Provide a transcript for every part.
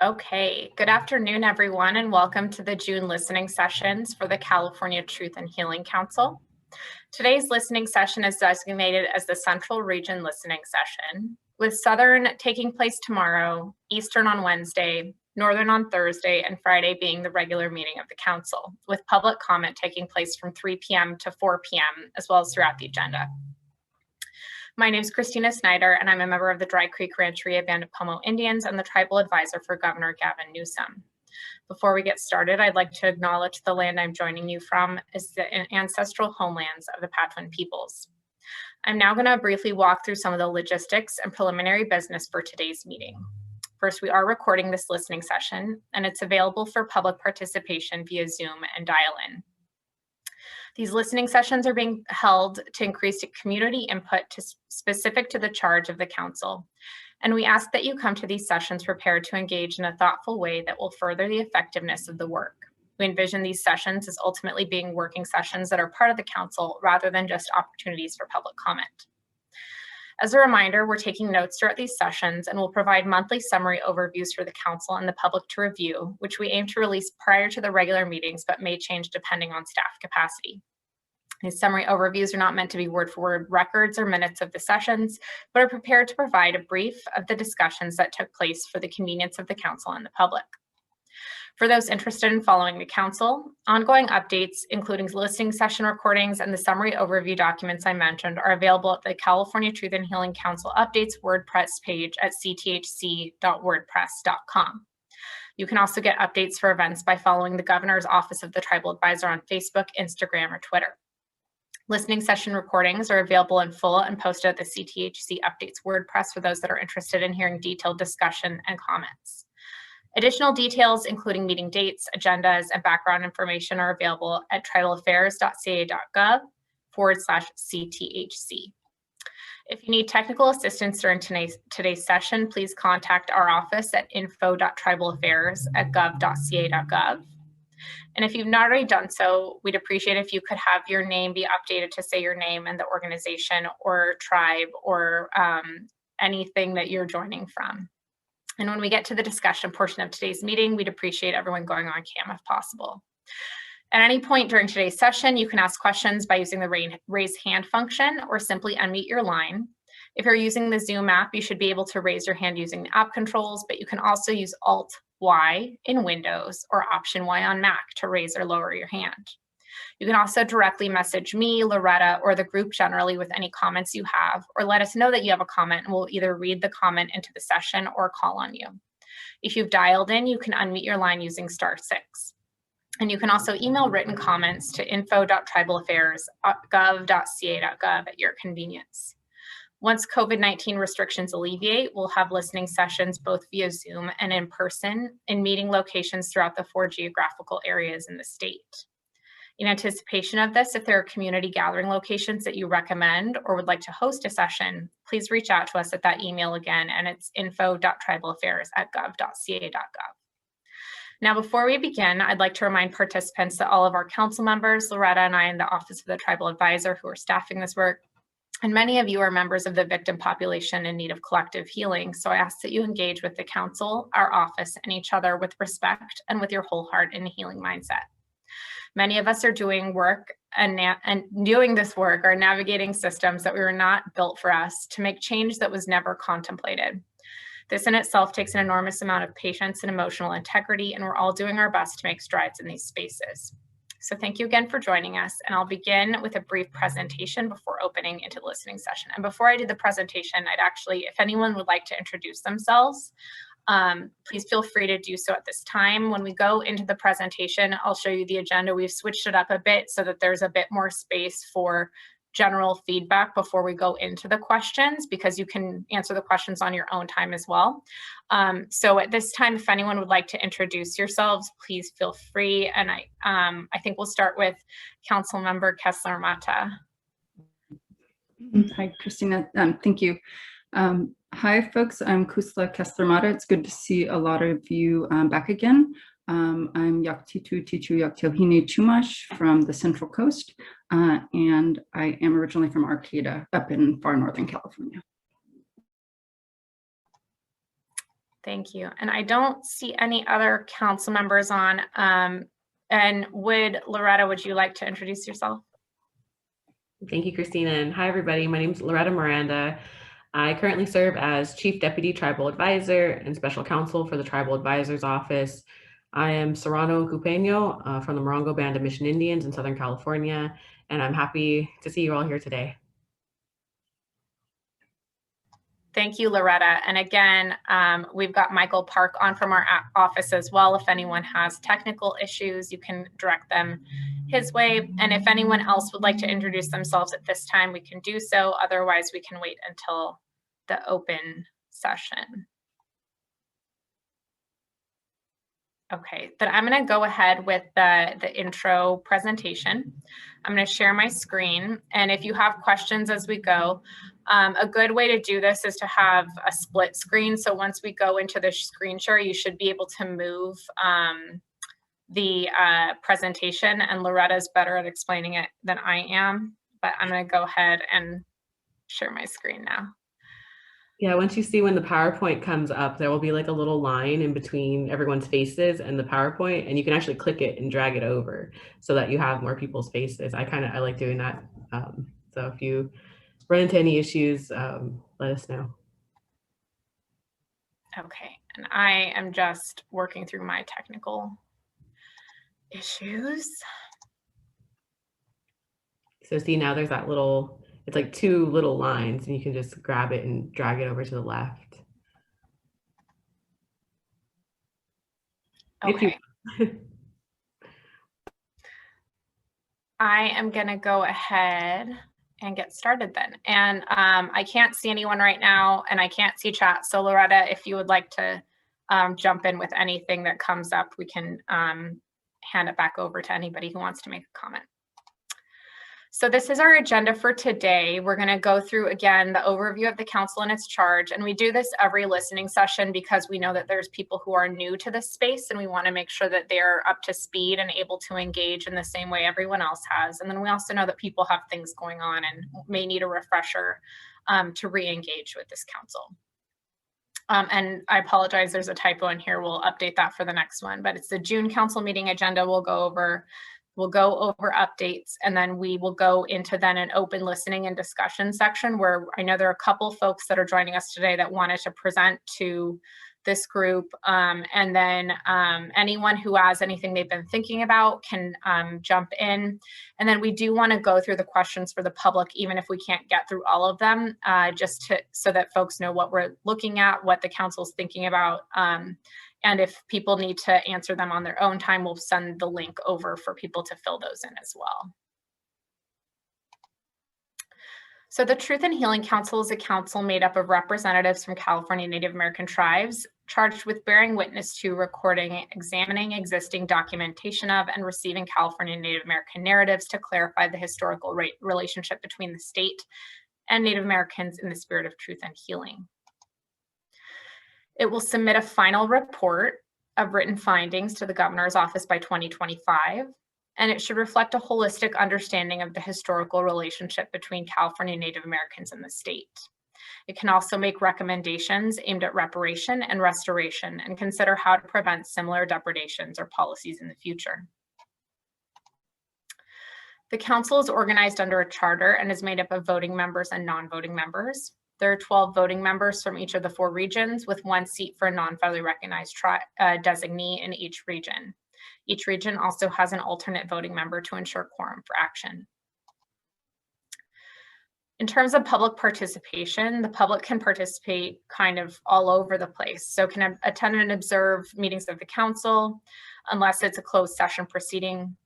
Okay, good afternoon, everyone, and welcome to the June listening sessions for the California Truth and Healing Council. Today's listening session is designated as the Central Region Listening Session, with Southern taking place tomorrow, Eastern on Wednesday, Northern on Thursday, and Friday being the regular meeting of the Council, with public comment taking place from 3 p.m. to 4 p.m., as well as throughout the agenda. My name is Christina Snyder, and I'm a member of the Dry Creek Rancheria Band of Pomo Indians and the Tribal Advisor for Governor Gavin Newsom. Before we get started, I'd like to acknowledge the land I'm joining you from is the ancestral homelands of the Patwin peoples. I'm now going to briefly walk through some of the logistics and preliminary business for today's meeting. First, we are recording this listening session, and it's available for public participation via Zoom and dial-in. These listening sessions are being held to increase community input specific to the charge of the Council. And we ask that you come to these sessions prepared to engage in a thoughtful way that will further the effectiveness of the work. We envision these sessions as ultimately being working sessions that are part of the Council rather than just opportunities for public comment. As a reminder, we're taking notes throughout these sessions and will provide monthly summary overviews for the Council and the public to review, which we aim to release prior to the regular meetings, but may change depending on staff capacity. These summary overviews are not meant to be word-for-word records or minutes of the sessions, but are prepared to provide a brief of the discussions that took place for the convenience of the Council and the public. For those interested in following the Council, ongoing updates, including listening session recordings and the summary overview documents I mentioned, are available at the California Truth and Healing Council Updates WordPress page at cthc.wordpress.com. You can also get updates for events by following the Governor's Office of the Tribal Advisor on Facebook, Instagram, or Twitter. Listening session recordings are available in full and posted at the CTHC Updates WordPress for those that are interested in hearing detailed discussion and comments. Additional details, including meeting dates, agendas, and background information, are available at tribalaffairs.ca.gov/CTHC. If you need technical assistance during today's session, please contact our office at info.tribalaffairs@gov.ca.gov. And if you've not already done so, we'd appreciate if you could have your name be updated to say your name and the organization or tribe or anything that you're joining from. And when we get to the discussion portion of today's meeting, we'd appreciate everyone going on cam if possible. At any point during today's session, you can ask questions by using the raise hand function or simply unmute your line. If you're using the Zoom app, you should be able to raise your hand using the app controls, but you can also use Alt-Y in Windows or Option-Y on Mac to raise or lower your hand. You can also directly message me, Loretta, or the group generally with any comments you have, or let us know that you have a comment and we'll either read the comment into the session or call on you. If you've dialed in, you can unmute your line using *6. And you can also email written comments to info.tribalaffairs@gov.ca.gov at your convenience. Once COVID-19 restrictions alleviate, we'll have listening sessions both via Zoom and in person in meeting locations throughout the 4 geographical areas in the state. In anticipation of this, if there are community gathering locations that you recommend or would like to host a session, please reach out to us at that email again, and it's info.tribalaffairs@gov.ca.gov. Now, before we begin, I'd like to remind participants that all of our council members, Loretta and I in the Office of the Tribal Advisor who are staffing this work, and many of you are members of the victim population in need of collective healing. So I ask that you engage with the council, our office, and each other with respect and with your whole heart and healing mindset. Many of us are doing work and doing this work are navigating systems that were not built for us to make change that was never contemplated. This in itself takes an enormous amount of patience and emotional integrity, and we're all doing our best to make strides in these spaces. So thank you again for joining us, and I'll begin with a brief presentation before opening into the listening session. And before I do the presentation, if anyone would like to introduce themselves, please feel free to do so at this time. When we go into the presentation, I'll show you the agenda. We've switched it up a bit so that there's a bit more space for general feedback before we go into the questions, because you can answer the questions on your own time as well. So at this time, if anyone would like to introduce yourselves, please feel free. And I think we'll start with Council Member Kessler Mata. Hi, Christina. Thank you. Hi, folks. I'm Kusla Kessler Mata. It's good to see a lot of you back again. I'm Yaktitu Tichu Yaktilhine Chumash from the Central Coast, and I am originally from Arcata up in far northern California. Thank you. And I don't see any other council members on. And Loretta, would you like to introduce yourself? Thank you, Christina. And hi, everybody. My name is Loretta Miranda. I currently serve as Chief Deputy Tribal Advisor and Special Counsel for the Tribal Advisor's Office. I am Serrano Cupeño from the Morongo Band of Mission Indians in Southern California, and I'm happy to see you all here today. Thank you, Loretta. And again, we've got Michael Park on from our office as well. If anyone has technical issues, you can direct them his way. And if anyone else would like to introduce themselves at this time, we can do so. Otherwise, we can wait until the open session. Okay, then I'm going to go ahead with the intro presentation. I'm going to share my screen. And if you have questions as we go, a good way to do this is to have a split screen. So once we go into the screen share, you should be able to move the presentation. And Loretta's better at explaining it than I am, but I'm going to go ahead and share my screen now. Yeah, once you see when the PowerPoint comes up, there will be like a little line in between everyone's faces and the PowerPoint, and you can actually click it and drag it over so that you have more people's faces. I like doing that. So if you run into any issues, let us know. Okay, and I am just working through my technical issues. So see, now there's that little, it's like two little lines, and you can just grab it and drag it over to the left. Okay. I am going to go ahead and get started then. And I can't see anyone right now, and I can't see chat. So Loretta, if you would like to jump in with anything that comes up, we can hand it back over to anybody who wants to make a comment. So this is our agenda for today. We're going to go through again the overview of the council and its charge. And we do this every listening session because we know that there's people who are new to this space, and we want to make sure that they're up to speed and able to engage in the same way everyone else has. And then we also know that people have things going on and may need a refresher to re-engage with this council. And I apologize, there's a typo in here. We'll update that for the next one, but it's the June council meeting agenda. We'll go over updates, and then we will go into then an open listening and discussion section where I know there are a couple folks that are joining us today that wanted to present to this group. And then anyone who has anything they've been thinking about can jump in. And then we do want to go through the questions for the public, even if we can't get through all of them, so that folks know what we're looking at, what the council's thinking about. And if people need to answer them on their own time, we'll send the link over for people to fill those in as well. So the Truth and Healing Council is a council made up of representatives from California Native American tribes charged with bearing witness to, recording, examining existing documentation of, and receiving California Native American narratives to clarify the historical relationship between the state and Native Americans in the spirit of truth and healing. It will submit a final report of written findings to the governor's office by 2025, and it should reflect a holistic understanding of the historical relationship between California Native Americans and the state. It can also make recommendations aimed at reparation and restoration and consider how to prevent similar depredations or policies in the future. The council is organized under a charter and is made up of voting members and non-voting members. There are 12 voting members from each of the 4 regions, with 1 seat for a non-federally recognized designee in each region. Each region also has an alternate voting member to ensure quorum for action. In terms of public participation, the public can participate kind of all over the place. So can attend and observe meetings of the council, unless it's a closed session proceeding,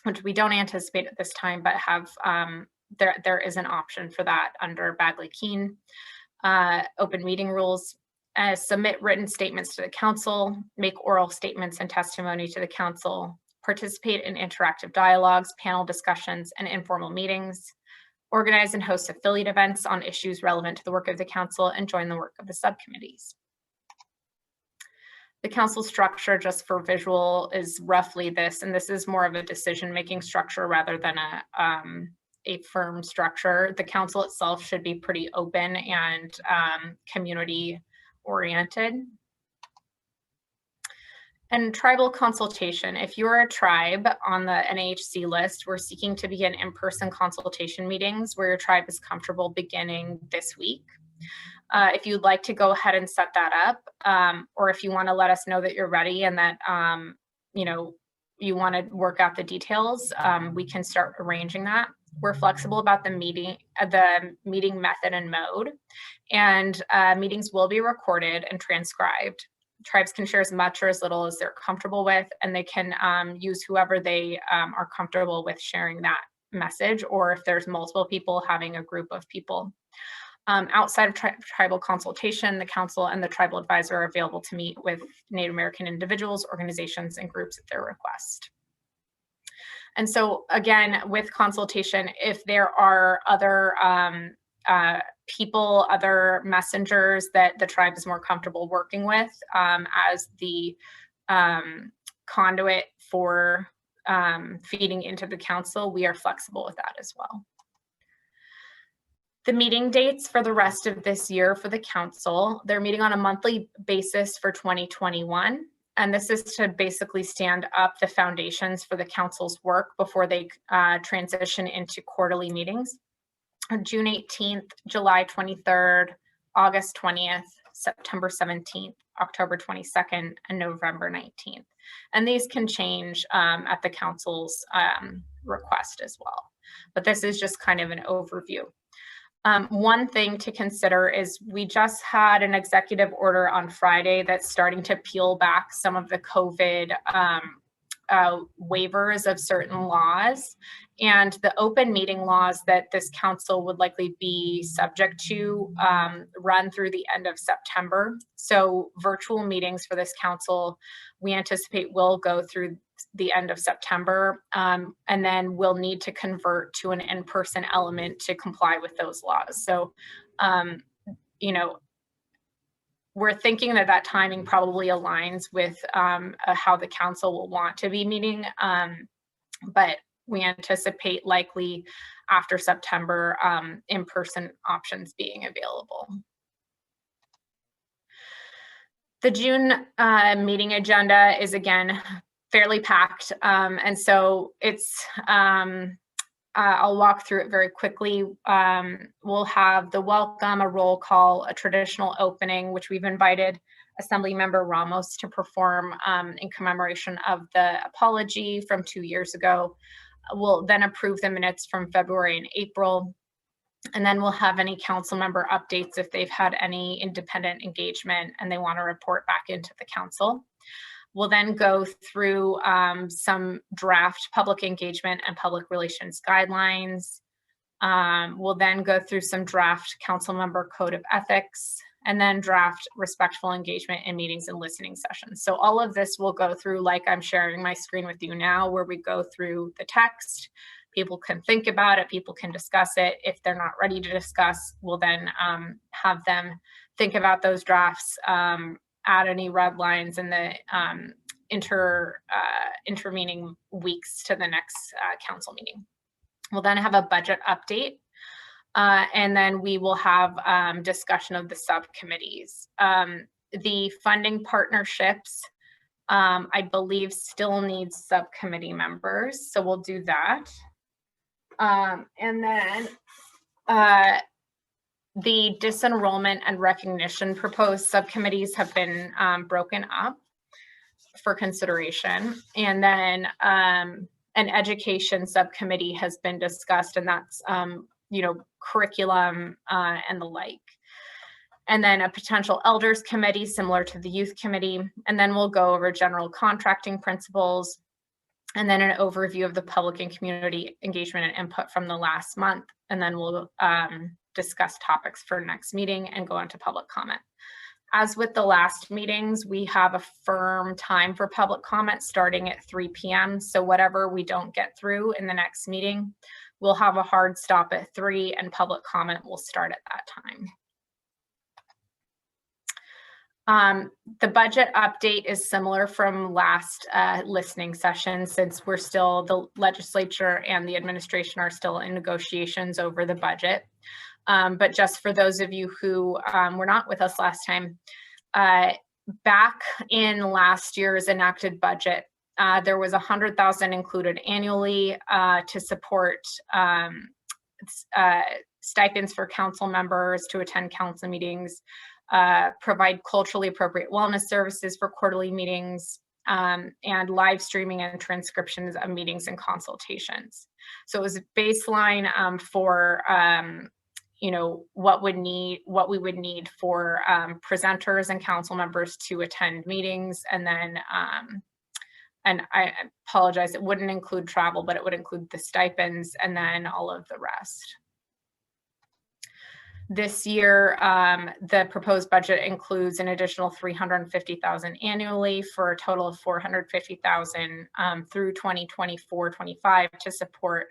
which we don't anticipate at this time, but have there is an option for that under Bagley-Keene open meeting rules. Submit written statements to the council, make oral statements and testimony to the council, participate in interactive dialogues, panel discussions, and informal meetings, organize and host affiliate events on issues relevant to the work of the council, and join the work of the subcommittees. The council structure, just for visual, is roughly this, and this is more of a decision-making structure rather than a firm structure. The council itself should be pretty open and community oriented. And tribal consultation. If you're a tribe on the NAHC list, we're seeking to begin in-person consultation meetings where your tribe is comfortable beginning this week. If you'd like to go ahead and set that up, or if you want to let us know that you're ready and that you want to work out the details, we can start arranging that. We're flexible about the meeting method and mode, and meetings will be recorded and transcribed. Tribes can share as much or as little as they're comfortable with, and they can use whoever they are comfortable with sharing that message, or if there's multiple people, having a group of people. Outside of tribal consultation, the council and the tribal advisor are available to meet with Native American individuals, organizations, and groups at their request. And so again, with consultation, if there are other people, other messengers that the tribe is more comfortable working with as the conduit for feeding into the council, we are flexible with that as well. The meeting dates for the rest of this year for the council, they're meeting on a monthly basis for 2021. And this is to basically stand up the foundations for the council's work before they transition into quarterly meetings. On June 18th, July 23rd, August 20th, September 17th, October 22nd, and November 19th. And these can change at the council's request as well. But this is just kind of an overview. One thing to consider is we just had an executive order on Friday that's starting to peel back some of the COVID waivers of certain laws, and the open meeting laws that this council would likely be subject to run through the end of September. So virtual meetings for this council, we anticipate will go through the end of September, and then we'll need to convert to an in-person element to comply with those laws. So, we're thinking that timing probably aligns with how the council will want to be meeting, but we anticipate likely after September in-person options being available. The June meeting agenda is again fairly packed, and so it's I'll walk through it very quickly. We'll have the welcome, a roll call, a traditional opening, which we've invited Assembly Member Ramos to perform in commemoration of the apology from 2 years ago. We'll then approve the minutes from February and April. And then we'll have any council member updates if they've had any independent engagement and they want to report back into the council. We'll then go through some draft public engagement and public relations guidelines. We'll then go through some draft council member code of ethics, and then draft respectful engagement in meetings and listening sessions. So all of this will go through like I'm sharing my screen with you now, where we go through the text. People can think about it, people can discuss it. If they're not ready to discuss, we'll then have them think about those drafts, add any red lines in the intervening weeks to the next council meeting. We'll then have a budget update, and then we will have discussion of the subcommittees. The funding partnerships, I believe, still needs subcommittee members, so we'll do that. And then the disenrollment and recognition proposed subcommittees have been broken up for consideration. And then an education subcommittee has been discussed, and that's, curriculum and the like. And then a potential elders committee similar to the youth committee. And then we'll go over general contracting principles, and then an overview of the public and community engagement and input from the last month. And then we'll discuss topics for next meeting and go into public comment. As with the last meetings, we have a firm time for public comment starting at 3 p.m. So whatever we don't get through in the next meeting, we'll have a hard stop at 3 and public comment will start at that time. The budget update is similar from last listening session, since we're still, the legislature and the administration are still in negotiations over the budget. But just for those of you who were not with us last time, back in last year's enacted budget, there was $100,000 included annually to support stipends for council members to attend council meetings, provide culturally appropriate wellness services for quarterly meetings, and live streaming and transcriptions of meetings and consultations. So it was a baseline for what we would need for presenters and council members to attend meetings, and then and I apologize, it wouldn't include travel, but it would include the stipends and then all of the rest. This year, the proposed budget includes an additional $350,000 annually for a total of $450,000 through 2024-25 to support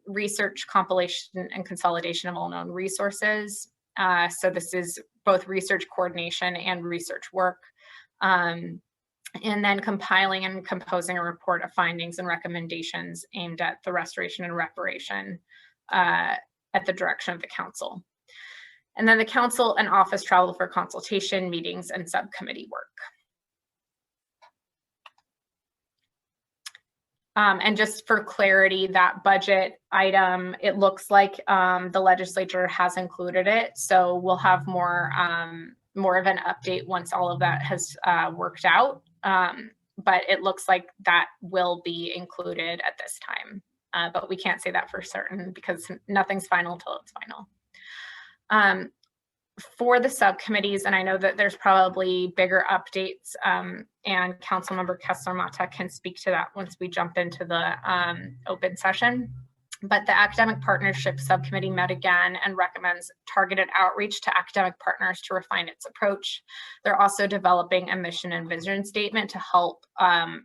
research, compilation, and consolidation of all known resources. So this is both research coordination and research work. And then compiling and composing a report of findings and recommendations aimed at the restoration and reparation at the direction of the council. And then the council and office travel for consultation, meetings, and subcommittee work. And just for clarity, that budget item, it looks like the legislature has included it. So we'll have more of an update once all of that has worked out. But it looks like that will be included at this time. But we can't say that for certain because nothing's final until it's final. For the subcommittees, and I know that there's probably bigger updates, and Councilmember Kessler-Mata can speak to that once we jump into the open session. But the Academic Partnership Subcommittee met again and recommends targeted outreach to academic partners to refine its approach. They're also developing a mission and vision statement to help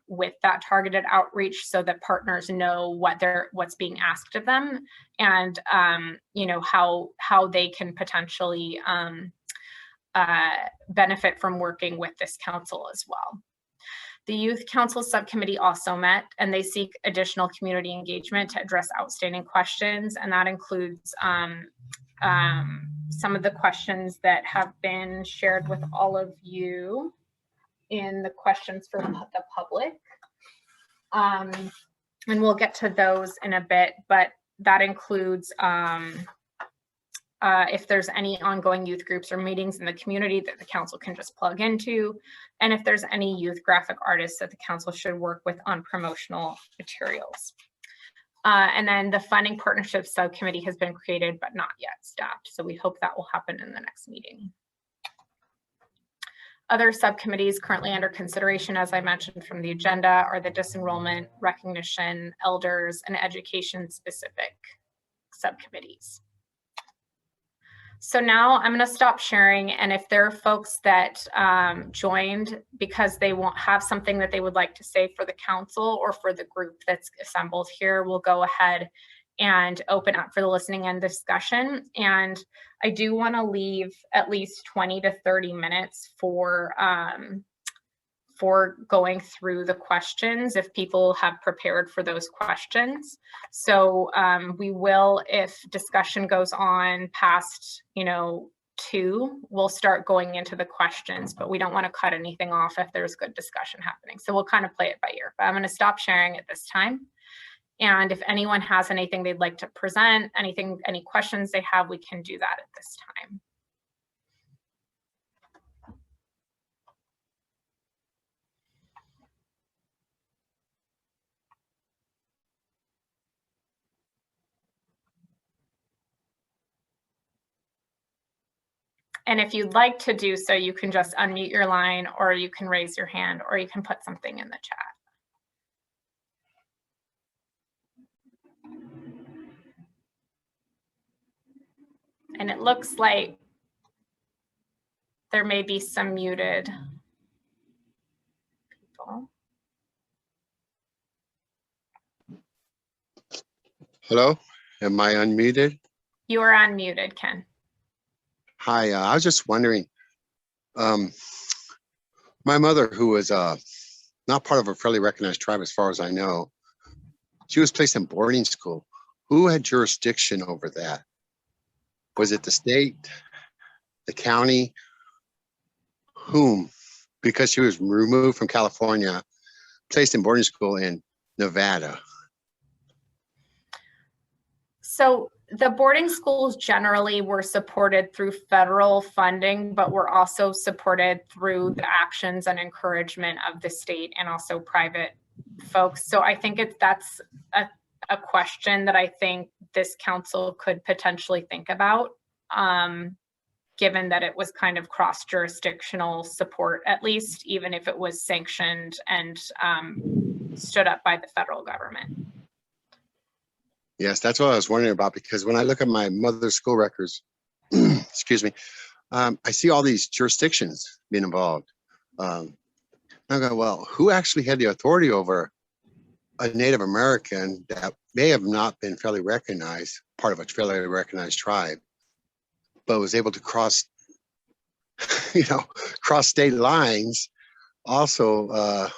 with that targeted outreach so that partners know what's being asked of them, and how they can potentially benefit from working with this council as well. The Youth Council Subcommittee also met, and they seek additional community engagement to address outstanding questions, and that includes some of the questions that have been shared with all of you in the questions for the public. And we'll get to those in a bit, but that includes if there's any ongoing youth groups or meetings in the community that the council can just plug into, and if there's any youth graphic artists that the council should work with on promotional materials. And then the Funding Partnership Subcommittee has been created but not yet staffed, so we hope that will happen in the next meeting. Other subcommittees currently under consideration, as I mentioned from the agenda, are the disenrollment, recognition, elders, and education-specific subcommittees. So now I'm going to stop sharing, and if there are folks that joined because they won't have something that they would like to say for the council or for the group that's assembled here, we'll go ahead and open up for the listening and discussion. And I do want to leave at least 20 to 30 minutes for going through the questions if people have prepared for those questions. So we will, if discussion goes on past 2, we'll start going into the questions, but we don't want to cut anything off if there's good discussion happening. So we'll kind of play it by ear, but I'm going to stop sharing at this time. And if anyone has anything they'd like to present, any questions they have, we can do that at this time. And if you'd like to do so, you can just unmute your line, or you can raise your hand, or you can put something in the chat. And it looks like there may be some muted people. Hello, am I unmuted? You are unmuted, Ken. Hi, I was just wondering, my mother, who was not part of a fairly recognized tribe as far as I know, she was placed in boarding school. Who had jurisdiction over that? Was it the state, the county? Whom? because she was removed from California, placed in boarding school in Nevada? So the boarding schools generally were supported through federal funding, but were also supported through the actions and encouragement of the state and also private folks. So I think that's a question that I think this council could potentially think about, given that it was kind of cross-jurisdictional support, at least, even if it was sanctioned and stood up by the federal government. Yes, that's what I was wondering about, because when I look at my mother's school records, excuse me, I see all these jurisdictions being involved. I go, well, who actually had the authority over a Native American that may have not been fairly recognized, part of a fairly recognized tribe, but was able to cross, cross state lines? Also,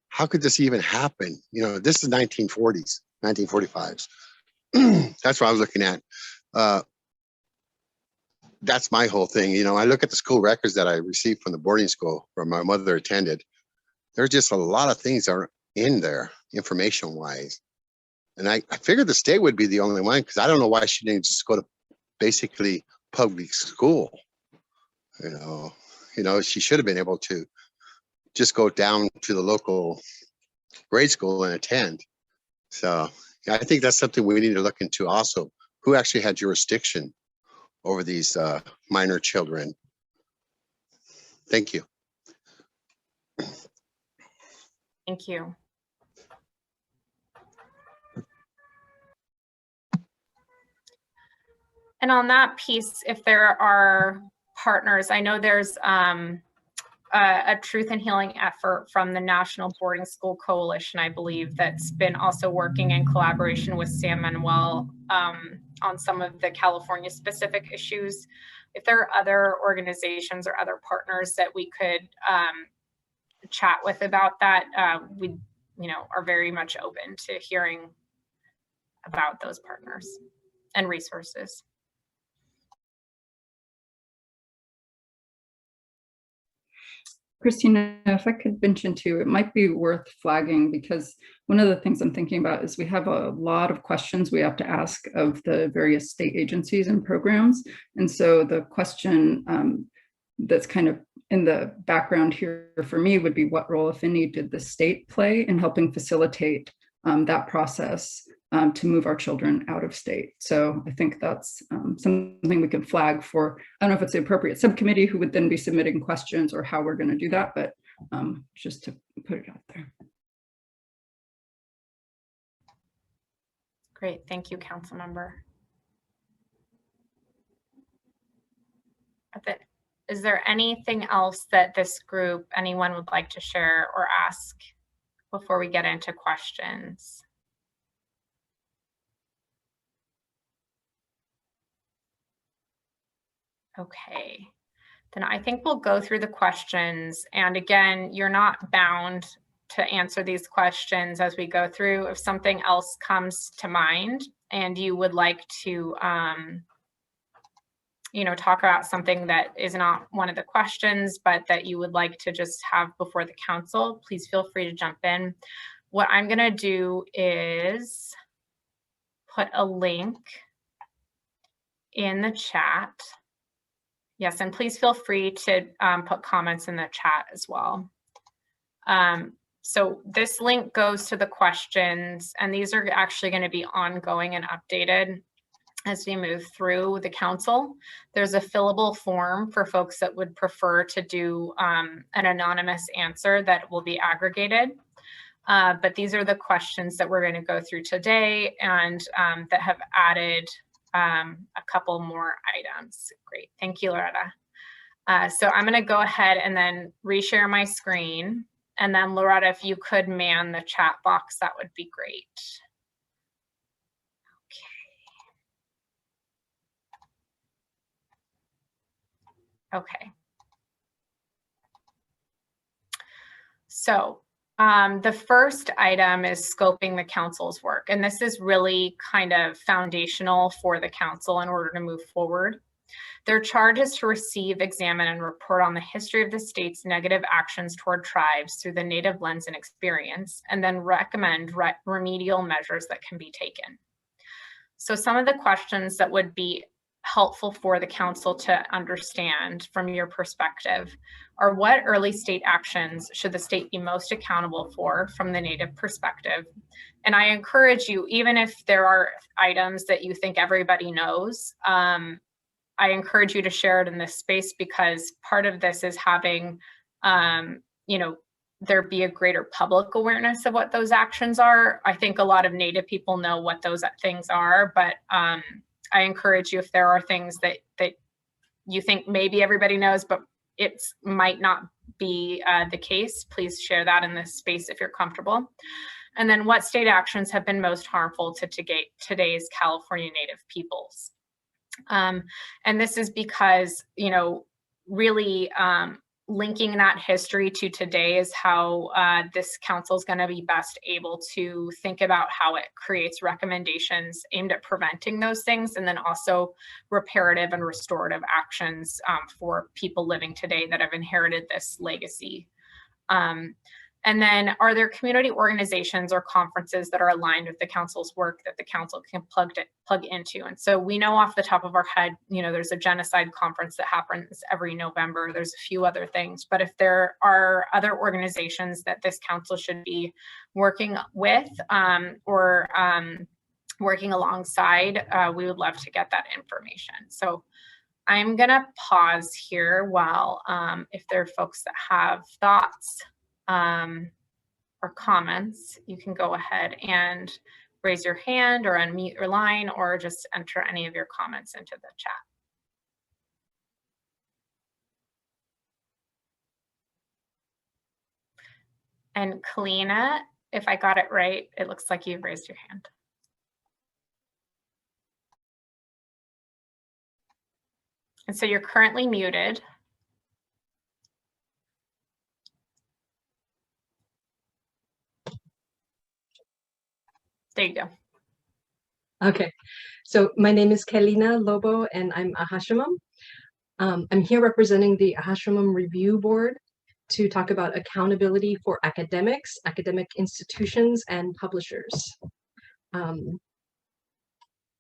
how could this even happen? This is 1940s, 1945s. That's what I was looking at. That's my whole thing. I look at the school records that I received from the boarding school where my mother attended. There's just a lot of things that are in there information wise. And I figured the state would be the only one, because I don't know why she didn't just go to basically public school. She should have been able to just go down to the local grade school and attend. So I think that's something we need to look into also. Who actually had jurisdiction over these minor children? Thank you. Thank you. And on that piece, if there are partners, I know there's a truth and healing effort from the National Boarding School Coalition, I believe, that's been also working in collaboration with San Manuel on some of the California specific issues. If there are other organizations or other partners that we could chat with about that, we are very much open to hearing about those partners and resources. Christina, if I could mention too, it might be worth flagging, because one of the things I'm thinking about is we have a lot of questions we have to ask of the various state agencies and programs. And so the question that's kind of in the background here for me would be, what role, if any, did the state play in helping facilitate that process to move our children out of state? So I think that's something we can flag for, I don't know if it's the appropriate subcommittee who would then be submitting questions or how we're going to do that, but just to put it out there. Great, thank you, council member. Is there anything else that this group, anyone would like to share or ask before we get into questions? Okay, then I think we'll go through the questions. And again, you're not bound to answer these questions as we go through. If something else comes to mind and you would like to, talk about something that is not one of the questions, but that you would like to just have before the council, please feel free to jump in. What I'm going to do is put a link in the chat. Yes, and please feel free to put comments in the chat as well. So this link goes to the questions, and these are actually going to be ongoing and updated as we move through the council. There's a fillable form for folks that would prefer to do an anonymous answer that will be aggregated. But these are the questions that we're going to go through today, and that have added a couple more items. Great, thank you, Loretta. So I'm going to go ahead and then reshare my screen. And then Loretta, if you could man the chat box, that would be great. Okay. So the first item is scoping the council's work. And this is really kind of foundational for the council in order to move forward. Their charge is to receive, examine, and report on the history of the state's negative actions toward tribes through the Native lens and experience, and then recommend remedial measures that can be taken. So some of the questions that would be helpful for the council to understand from your perspective are: what early state actions should the state be most accountable for from the Native perspective? And I encourage you, even if there are items that you think everybody knows, I encourage you to share it in this space, because part of this is having, there be a greater public awareness of what those actions are. I think a lot of Native people know what those things are, but I encourage you, if there are things that you think maybe everybody knows, but it might not be the case, please share that in this space if you're comfortable. And then, what state actions have been most harmful to today's California Native peoples? And this is because, really linking that history to today is how this council is going to be best able to think about how it creates recommendations aimed at preventing those things, and then also reparative and restorative actions for people living today that have inherited this legacy. And then, are there community organizations or conferences that are aligned with the council's work that the council can plug into? And so we know off the top of our head, there's a genocide conference that happens every November. There's a few other things, but if there are other organizations that this council should be working with or working alongside, we would love to get that information. So I'm gonna pause here while, if there are folks that have thoughts or comments, you can go ahead and raise your hand or unmute your line, or just enter any of your comments into the chat. And Kalina, if I got it right, it looks like you've raised your hand. And so you're currently muted. There you go. Okay, so my name is Kalina Lobo and I'm Ahashimam. I'm here representing the Ahashimam Review Board to talk about accountability for academics, academic institutions, and publishers.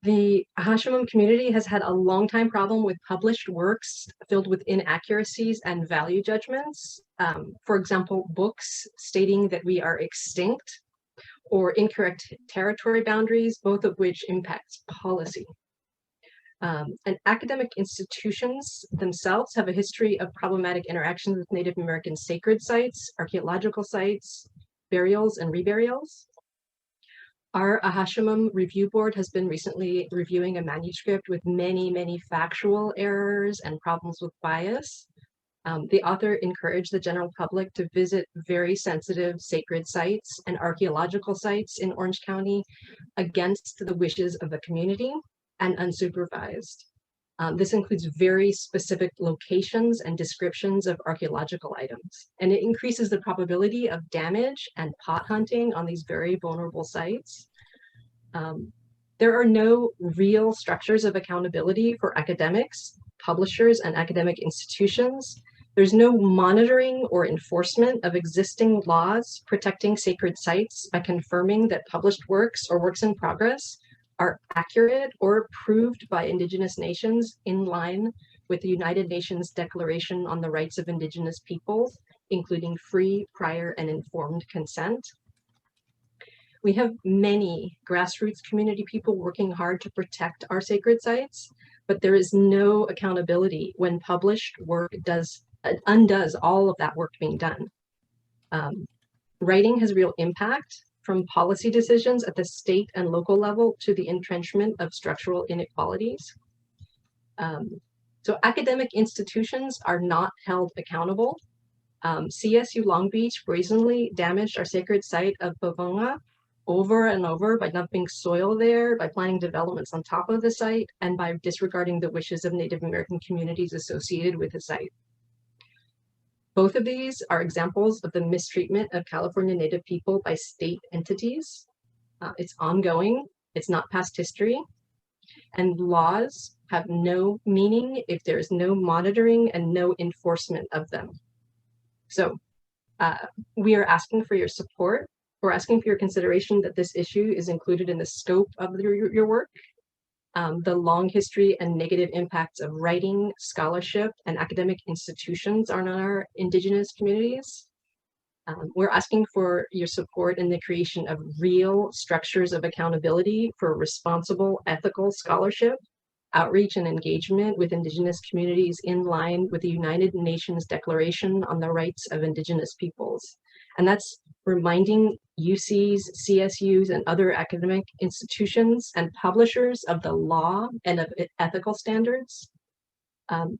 The Ahashimam community has had a long time problem with published works filled with inaccuracies and value judgments. For example, books stating that we are extinct, or incorrect territory boundaries, both of which impacts policy. And academic institutions themselves have a history of problematic interactions with Native American sacred sites, archaeological sites, burials, and reburials. Our Ahashimam Review Board has been recently reviewing a manuscript with many factual errors and problems with bias. The author encouraged the general public to visit very sensitive sacred sites and archaeological sites in Orange County against the wishes of the community and unsupervised. This includes very specific locations and descriptions of archaeological items, and it increases the probability of damage and pot hunting on these very vulnerable sites. There are no real structures of accountability for academics, publishers, and academic institutions. There's no monitoring or enforcement of existing laws protecting sacred sites by confirming that published works or works in progress are accurate or approved by Indigenous nations in line with the United Nations Declaration on the Rights of Indigenous Peoples, including free, prior, and informed consent. We have many grassroots community people working hard to protect our sacred sites, but there is no accountability when published work undoes all of that work being done. Writing has real impact, from policy decisions at the state and local level to the entrenchment of structural inequalities. So academic institutions are not held accountable. CSU Long Beach brazenly damaged our sacred site of Pavonga over and over by dumping soil there, by planning developments on top of the site, and by disregarding the wishes of Native American communities associated with the site. Both of these are examples of the mistreatment of California Native people by state entities. It's ongoing, it's not past history, and laws have no meaning if there's no monitoring and no enforcement of them. So we are asking for your support. We're asking for your consideration that this issue is included in the scope of your work. The long history and negative impacts of writing, scholarship, and academic institutions on our Indigenous communities. We're asking for your support in the creation of real structures of accountability for responsible, ethical scholarship, outreach, and engagement with Indigenous communities in line with the United Nations Declaration on the Rights of Indigenous Peoples. And that's reminding UCs, CSUs, and other academic institutions and publishers of the law and of ethical standards.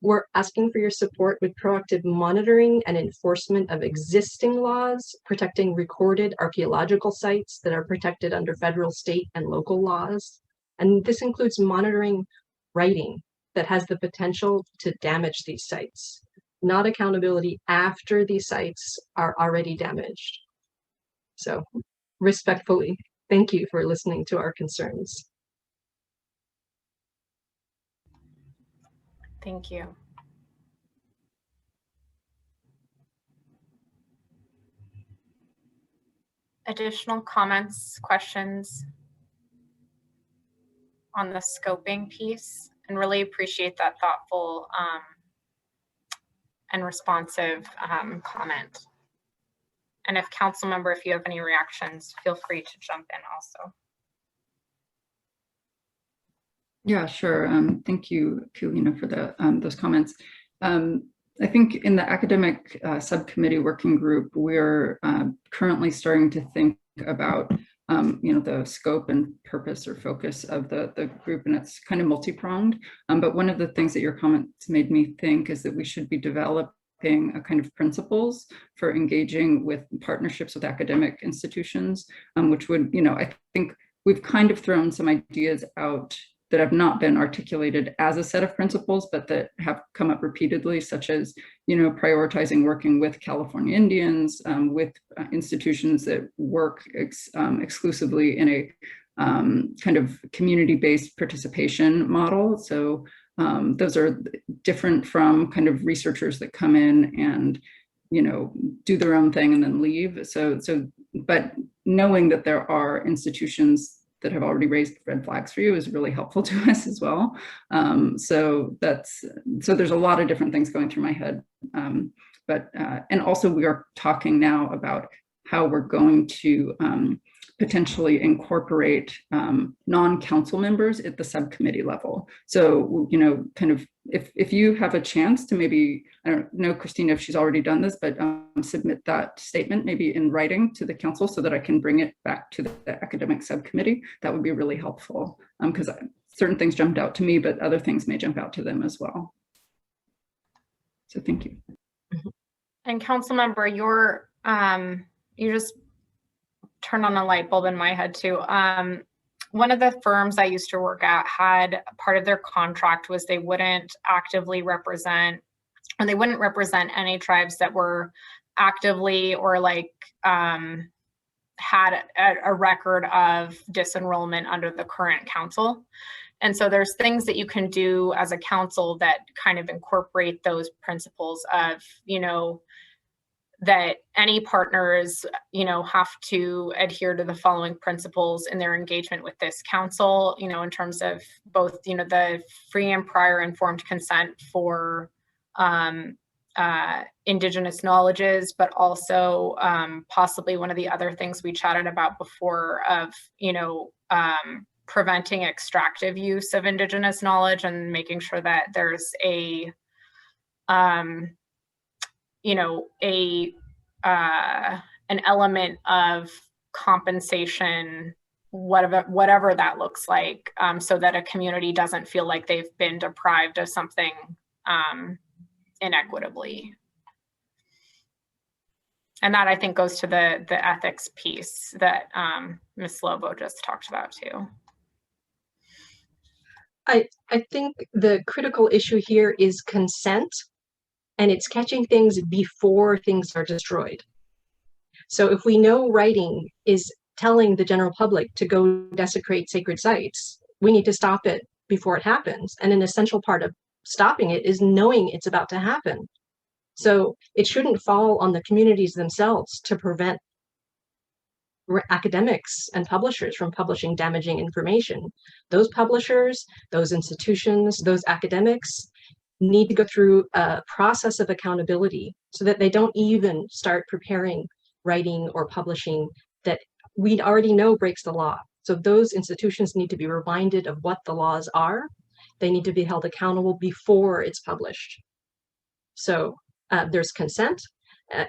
We're asking for your support with proactive monitoring and enforcement of existing laws, protecting recorded archaeological sites that are protected under federal, state, and local laws. And this includes monitoring writing that has the potential to damage these sites, not accountability after these sites are already damaged. So respectfully, thank you for listening to our concerns. Thank you. Additional comments, questions on the scoping piece? And really appreciate that thoughtful and responsive comment. And if council member, if you have any reactions, feel free to jump in also. Yeah, sure. Thank you, Kulina, for those comments. I think in the academic subcommittee working group, we're currently starting to think about the scope and purpose or focus of the group, and it's kind of multi-pronged. But one of the things that your comments made me think is that we should be developing a kind of principles for engaging with partnerships with academic institutions, which would, I think we've kind of thrown some ideas out that have not been articulated as a set of principles, but that have come up repeatedly, such as, prioritizing working with California Indians, with institutions that work exclusively in a kind of community-based participation model. So those are different from kind of researchers that come in and, do their own thing and then leave. But knowing that there are institutions that have already raised red flags for you is really helpful to us as well. So there's a lot of different things going through my head. And also we are talking now about how we're going to potentially incorporate non-council members at the subcommittee level. So, kind of if you have a chance to maybe, I don't know, Christina, if she's already done this, but submit that statement maybe in writing to the council so that I can bring it back to the academic subcommittee, that would be really helpful, because certain things jumped out to me, but other things may jump out to them as well. So thank you. And council member, you just turned on a light bulb in my head too. One of the firms I used to work at had part of their contract was they wouldn't actively represent, and they wouldn't represent any tribes that were actively or like had a record of disenrollment under the current council. And so there's things that you can do as a council that kind of incorporate those principles of, that any partners, have to adhere to the following principles in their engagement with this council, in terms of both, the free and prior informed consent for Indigenous knowledges, but also possibly one of the other things we chatted about before of, preventing extractive use of Indigenous knowledge and making sure that there's an element of compensation, whatever that looks like, so that a community doesn't feel like they've been deprived of something inequitably. And that I think goes to the ethics piece that Ms. Lobo just talked about too. I think the critical issue here is consent, and it's catching things before things are destroyed. So if we know writing is telling the general public to go desecrate sacred sites, we need to stop it before it happens. And an essential part of stopping it is knowing it's about to happen. So it shouldn't fall on the communities themselves to prevent academics and publishers from publishing damaging information. Those publishers, those institutions, those academics need to go through a process of accountability so that they don't even start preparing writing or publishing that we already know breaks the law. So those institutions need to be reminded of what the laws are. They need to be held accountable before it's published. So there's consent.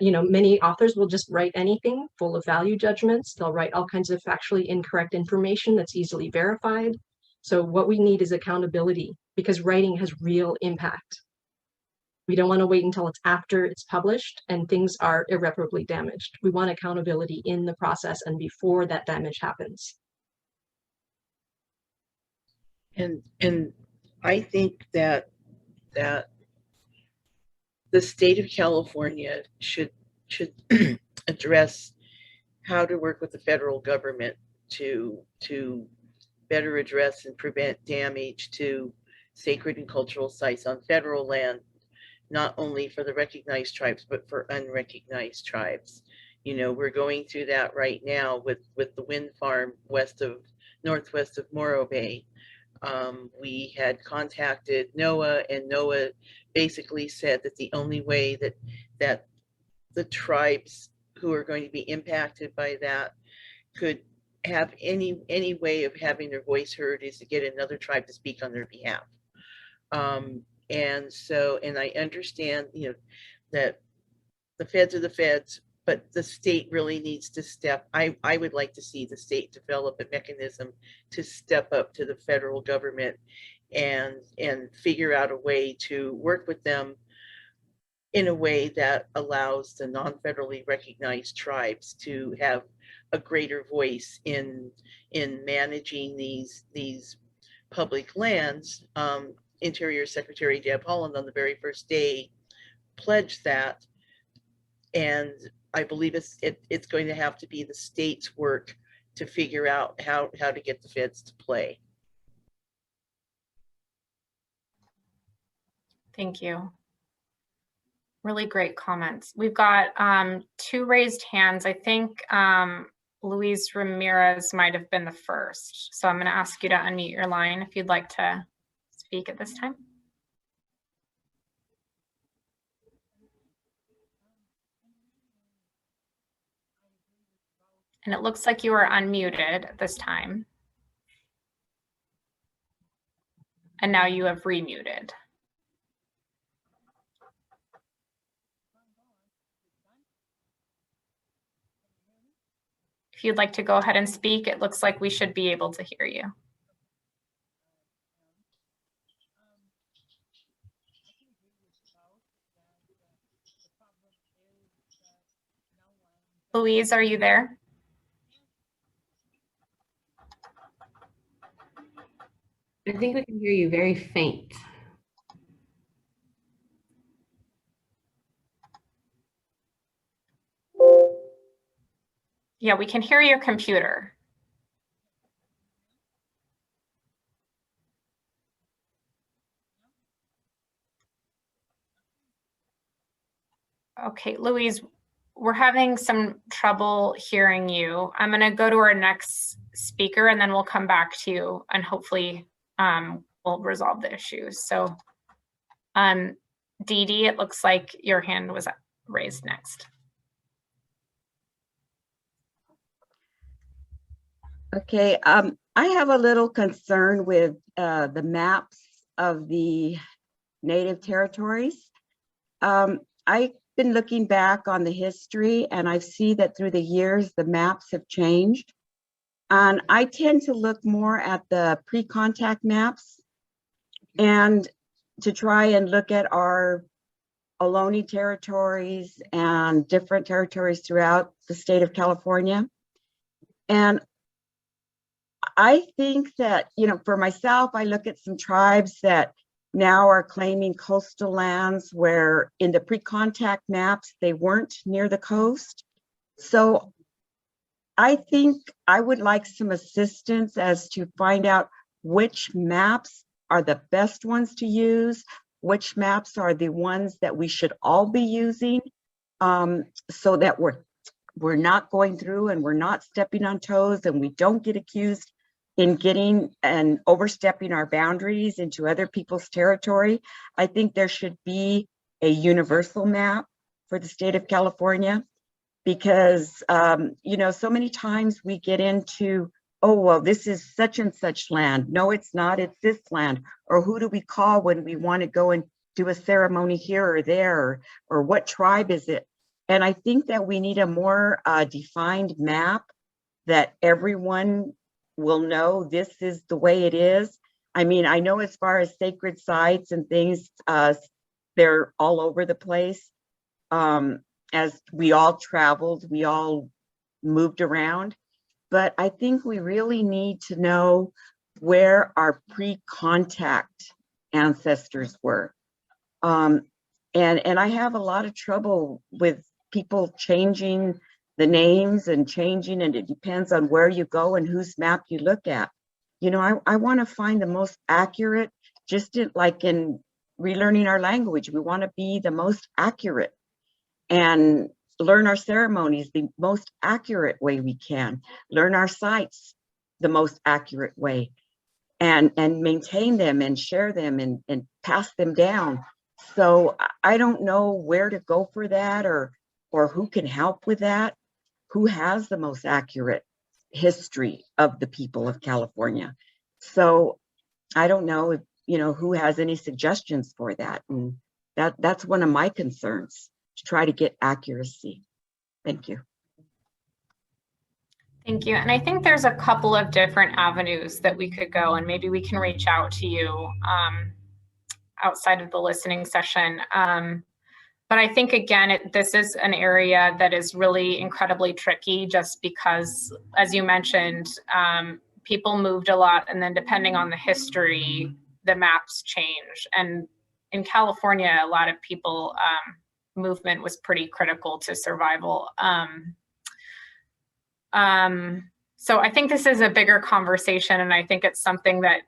Many authors will just write anything full of value judgments. They'll write all kinds of factually incorrect information that's easily verified. So what we need is accountability, because writing has real impact. We don't want to wait until it's after it's published and things are irreparably damaged. We want accountability in the process and before that damage happens. And I think that the state of California should address how to work with the federal government to better address and prevent damage to sacred and cultural sites on federal land, not only for the recognized tribes, but for unrecognized tribes. We're going through that right now with the wind farm northwest of Morro Bay. We had contacted NOAA, and NOAA basically said that the only way that the tribes who are going to be impacted by that could have any way of having their voice heard is to get another tribe to speak on their behalf. And I understand, that the feds are the feds, but the state really needs to I would like to see the state develop a mechanism to step up to the federal government and figure out a way to work with them in a way that allows the non-federally recognized tribes to have a greater voice in managing these public lands. Interior Secretary Deb Haaland on the very first day pledged that, and I believe it's going to have to be the state's work to figure out how to get the feds to play. Thank you. Really great comments. We've got 2 raised hands. I think Luis Ramirez might have been the first. So I'm going to ask you to unmute your line if you'd like to speak at this time. And it looks like you are unmuted at this time. And now you have remuted. If you'd like to go ahead and speak, it looks like we should be able to hear you. Louise, are you there? I think we can hear you very faint. Yeah, we can hear your computer. Okay, Louise, we're having some trouble hearing you. I'm going to go to our next speaker and then we'll come back to you and hopefully we'll resolve the issues. So Dee Dee, it looks like your hand was raised next. Okay, I have a little concern with the maps of the native territories. I've been looking back on the history and I see that through the years, the maps have changed. And I tend to look more at the pre-contact maps and to try and look at our Ohlone territories and different territories throughout the state of California. And I think that, for myself, I look at some tribes that now are claiming coastal lands where in the pre-contact maps, they weren't near the coast. So I think I would like some assistance as to find out which maps are the best ones to use, which maps are the ones that we should all be using, so that we're not going through and we're not stepping on toes and we don't get accused in getting and overstepping our boundaries into other people's territory. I think there should be a universal map for the state of California, because you know, so many times we get into, oh, well, this is such and such land. No, it's not, it's this land. Or who do we call when we want to go and do a ceremony here or there, or what tribe is it? And I think that we need a more defined map that everyone will know this is the way it is. I mean, I know as far as sacred sites and things, they're all over the place. As we all traveled, we all moved around. But I think we really need to know where our pre-contact ancestors were. And I have a lot of trouble with people changing the names and changing, and it depends on where you go and whose map you look at. You know, I want to find the most accurate, just like in relearning our language, we want to be the most accurate and learn our ceremonies the most accurate way we can, learn our sites the most accurate way, and maintain them and share them and pass them down. So I don't know where to go for that, or who can help with that, who has the most accurate history of the people of California. So I don't know if, you know, who has any suggestions for that. And that's one of my concerns, to try to get accuracy. Thank you. Thank you. And I think there's a couple of different avenues that we could go, and maybe we can reach out to you outside of the listening session. But I think, again, this is an area that is really incredibly tricky, just because, as you mentioned, people moved a lot, and then depending on the history, the maps change. And in California, a lot of people, movement was pretty critical to survival. So I think this is a bigger conversation, and I think it's something that,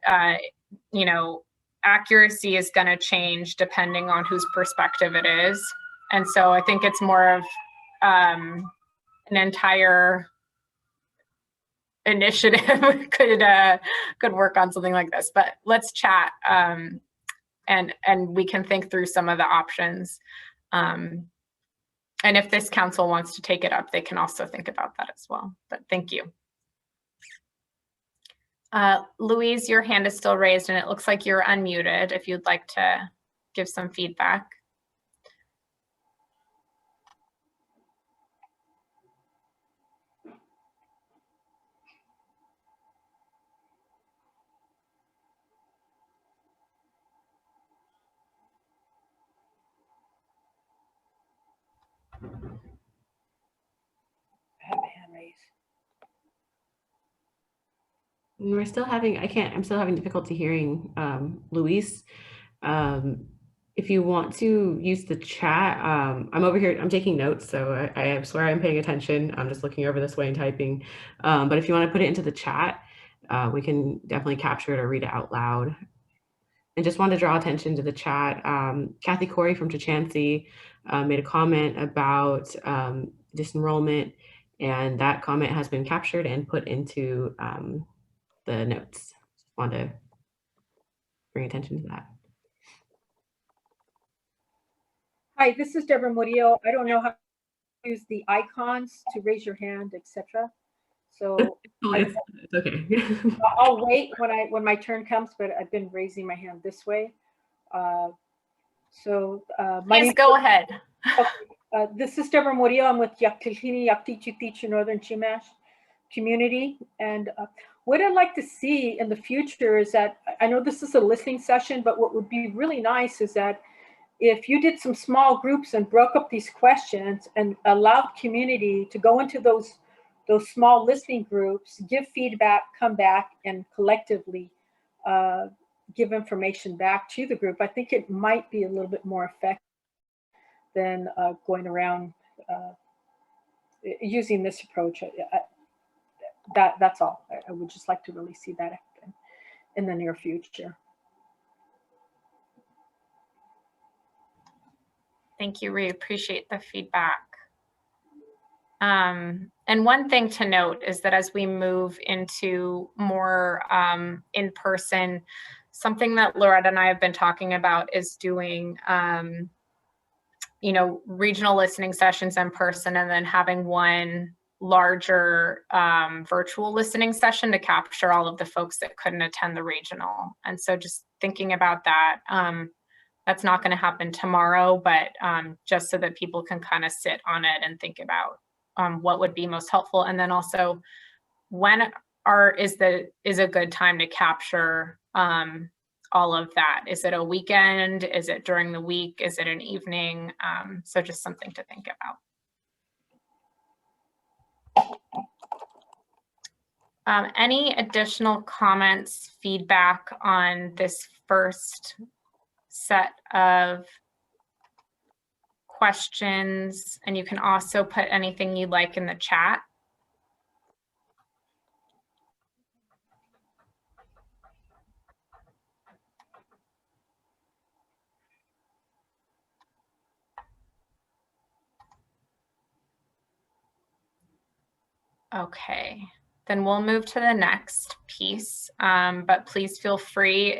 you know, accuracy is going to change depending on whose perspective it is. And so I think it's more of an entire initiative could work on something like this. But let's chat, and we can think through some of the options. And if this council wants to take it up, they can also think about that as well. But thank you. Louise, your hand is still raised, and it looks like you're unmuted if you'd like to give some feedback. I have a hand raised. We're still having, I'm still having difficulty hearing Luis. If you want to use the chat, I'm over here, I'm taking notes, so I swear I'm paying attention. I'm just looking over this way and typing. But if you want to put it into the chat, we can definitely capture it or read it out loud. And just wanted to draw attention to the chat. Kathy Corey from Chichancy made a comment about disenrollment, and that comment has been captured and put into the notes. Just want to bring attention to that. Hi, this is Deborah Murillo. I don't know how to use the icons to raise your hand, etc. So it's okay. I'll wait when my turn comes, but I've been raising my hand this way. Please go ahead. Okay. This is Deborah Murillo. I'm with Yaktilhini Yaktichitichu Northern Chumash community. And what I'd like to see in the future is that, I know this is a listening session, but what would be really nice is that if you did some small groups and broke up these questions and allowed community to go into those small listening groups, give feedback, come back, and collectively give information back to the group, I think it might be a little bit more effective than going around using this approach. That's all. I would just like to really see that happen in the near future. Thank you. We appreciate the feedback. And one thing to note is that as we move into more in-person, something that Loretta and I have been talking about is doing, regional listening sessions in person and then having one larger virtual listening session to capture all of the folks that couldn't attend the regional. And so just thinking about that, that's not going to happen tomorrow, but just so that people can kind of sit on it and think about what would be most helpful. And then also when is a good time to capture all of that? Is it a weekend? Is it during the week? Is it an evening? So just something to think about. Any additional comments, feedback on this first set of questions? And you can also put anything you'd like in the chat. Okay, then we'll move to the next piece, but please feel free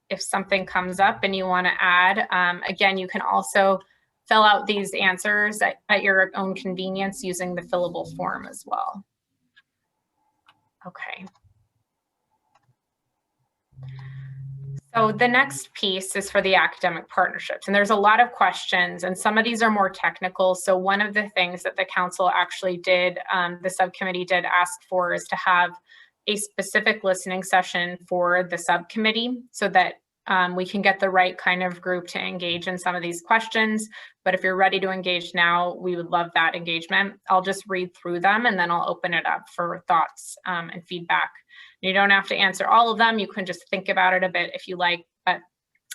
if something comes up and you want to add. Again, you can also fill out these answers at your own convenience using the fillable form as well. Okay. So the next piece is for the academic partnerships, and there's a lot of questions, and some of these are more technical. So one of the things that the council actually did, the subcommittee did ask for, is to have a specific listening session for the subcommittee so that we can get the right kind of group to engage in some of these questions. But if you're ready to engage now, we would love that engagement. I'll just read through them and then I'll open it up for thoughts and feedback. You don't have to answer all of them. You can just think about it a bit if you like, but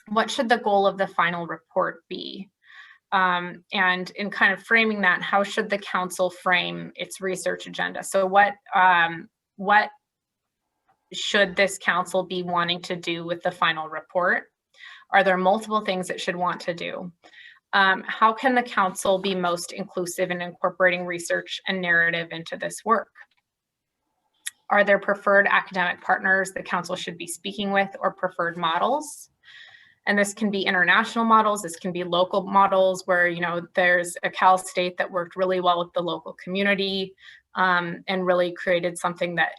what should the goal of the final report be? And in kind of framing that, how should the council frame its research agenda? So what should this council be wanting to do with the final report? Are there multiple things it should want to do? How can the council be most inclusive in incorporating research and narrative into this work? Are there preferred academic partners the council should be speaking with, or preferred models? And this can be international models, this can be local models where, there's a Cal State that worked really well with the local community and really created something that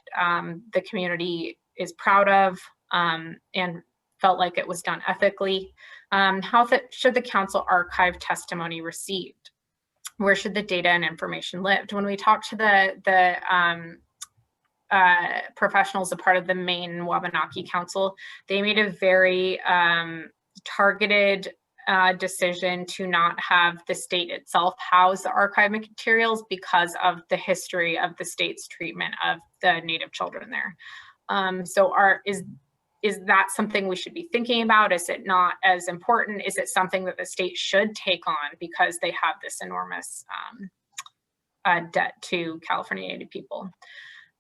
the community is proud of and felt like it was done ethically. How should the council archive testimony received? Where should the data and information live? When we talk to the professionals, a part of the Maine Wabanaki Council, they made a very targeted decision to not have the state itself house the archive materials because of the history of the state's treatment of the Native children there. So is that something we should be thinking about? Is it not as important? Is it something that the state should take on because they have this enormous debt to California Native people?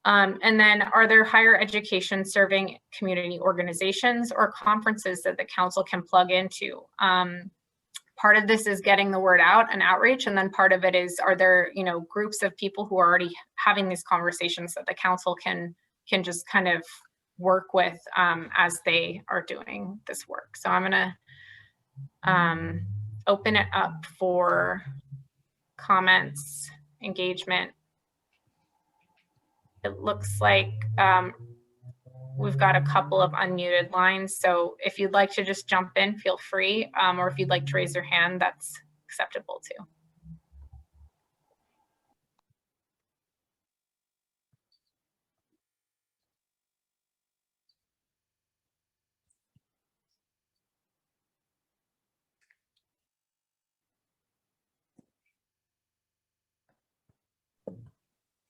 And then are there higher education serving community organizations or conferences that the council can plug into? Part of this is getting the word out and outreach, and then part of it is, are there groups of people who are already having these conversations that the council can just kind of work with as they are doing this work? So I'm gonna open it up for comments, engagement. It looks like we've got a couple of unmuted lines. So if you'd like to just jump in, feel free. Or if you'd like to raise your hand, that's acceptable too.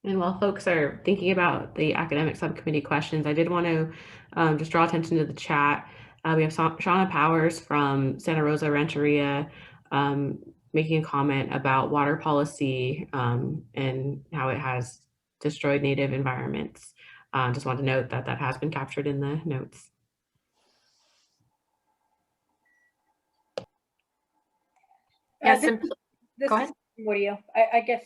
And while folks are thinking about the academic subcommittee questions, I did want to just draw attention to the chat. We have Shauna Powers from Santa Rosa Rancheria making a comment about water policy and how it has destroyed Native environments. Just want to note that that has been captured in the notes. Yes, This and this go is ahead. Murillo. I guess,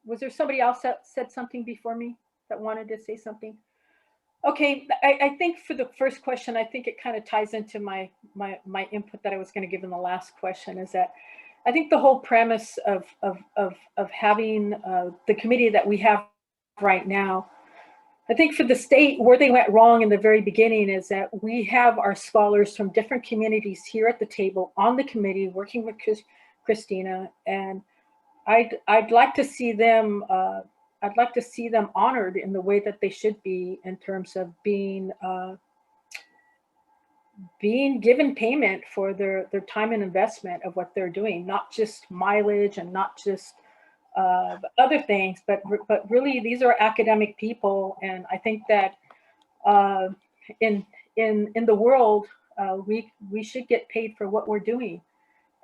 was there somebody else that said something before me that wanted to say something? Okay, I think for the first question, I think it kind of ties into my input that I was going to give in the last question, is that I think the whole premise of having the committee that we have right now, I think for the state, where they went wrong in the very beginning is that we have our scholars from different communities here at the table on the committee working with Christina, and I'd like to see them honored in the way that they should be, in terms of being given payment for their time and investment of what they're doing, not just mileage and not just other things, but really these are academic people, and I think that in the world we should get paid for what we're doing.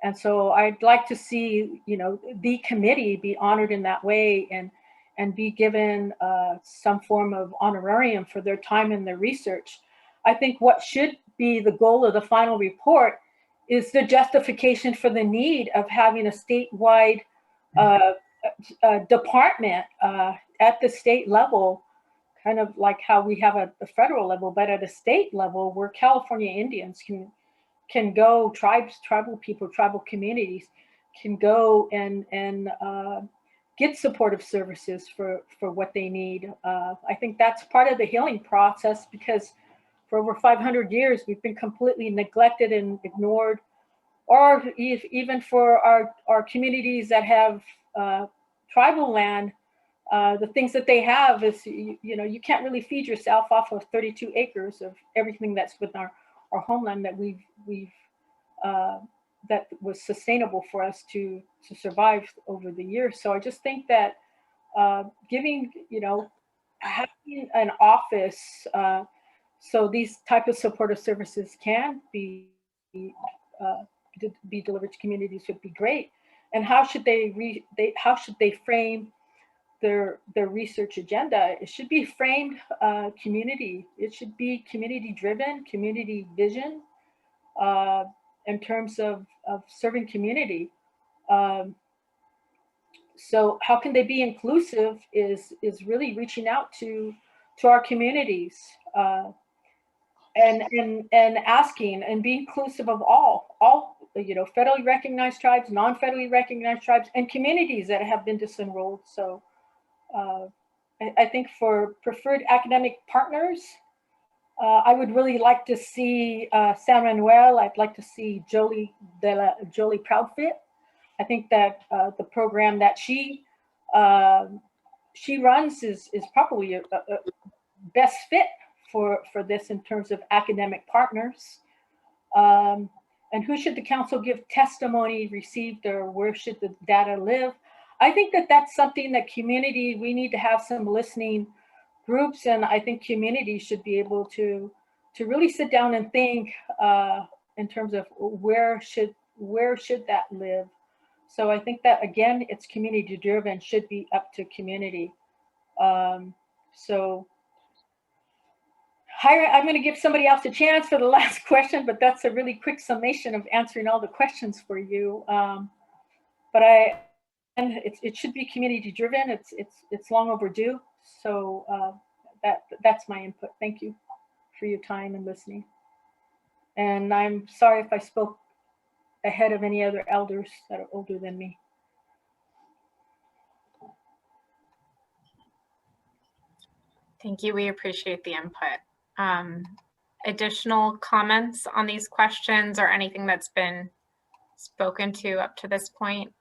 And so I'd like to see, the committee be honored in that way, and be given some form of honorarium for their time and their research. I think what should be the goal of the final report is the justification for the need of having a statewide department at the state level, kind of like how we have at the federal level, but at a state level where California Indians can go, tribal people, tribal communities can go and get supportive services for what they need. I think that's part of the healing process, because for over 500 years, we've been completely neglected and ignored, or even for our communities that have tribal land, the things that they have is, you can't really feed yourself off of 32 acres of everything that's within our homeland that we've that was sustainable for us to survive over the years. So I just think that giving, having an office so these type of supportive services can be delivered to communities would be great. And how should they frame their research agenda? It should be framed community. It should be community driven, community vision, in terms of serving community. So how can they be inclusive is really reaching out to our communities, and asking and be inclusive of all federally recognized tribes, non-federally recognized tribes, and communities that have been disenrolled. So I think for preferred academic partners, I would really like to see San Manuel. I'd like to see Jolie Proudfit. I think that the program that she runs is probably a best fit for this in terms of academic partners. And who should the council give testimony received, or where should the data live? I think that that's something that community, we need to have some listening groups, and I think community should be able to really sit down and think in terms of where should that live. So I think that, again, it's community driven, should be up to community. So I'm going to give somebody else a chance for the last question, but that's a really quick summation of answering all the questions for you. But it should be community driven. It's long overdue. So that's my input. Thank you for your time and listening. And I'm sorry if I spoke ahead of any other elders that are older than me. Thank you. We appreciate the input. Additional comments on these questions or anything that's been spoken to up to this point?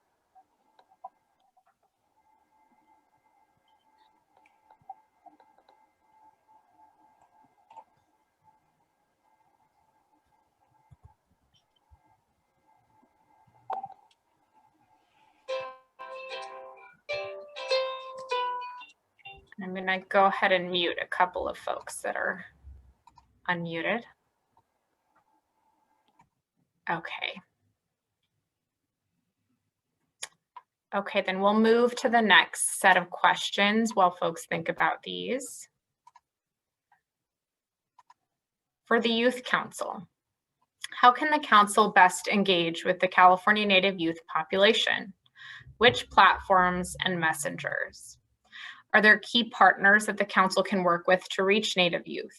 I'm going to go ahead and mute a couple of folks that are unmuted. Okay. Okay, then we'll move to the next set of questions while folks think about these. For the Youth Council, How can the council best engage with the California Native youth population? Which platforms and messengers? Are there key partners that the council can work with to reach Native youth?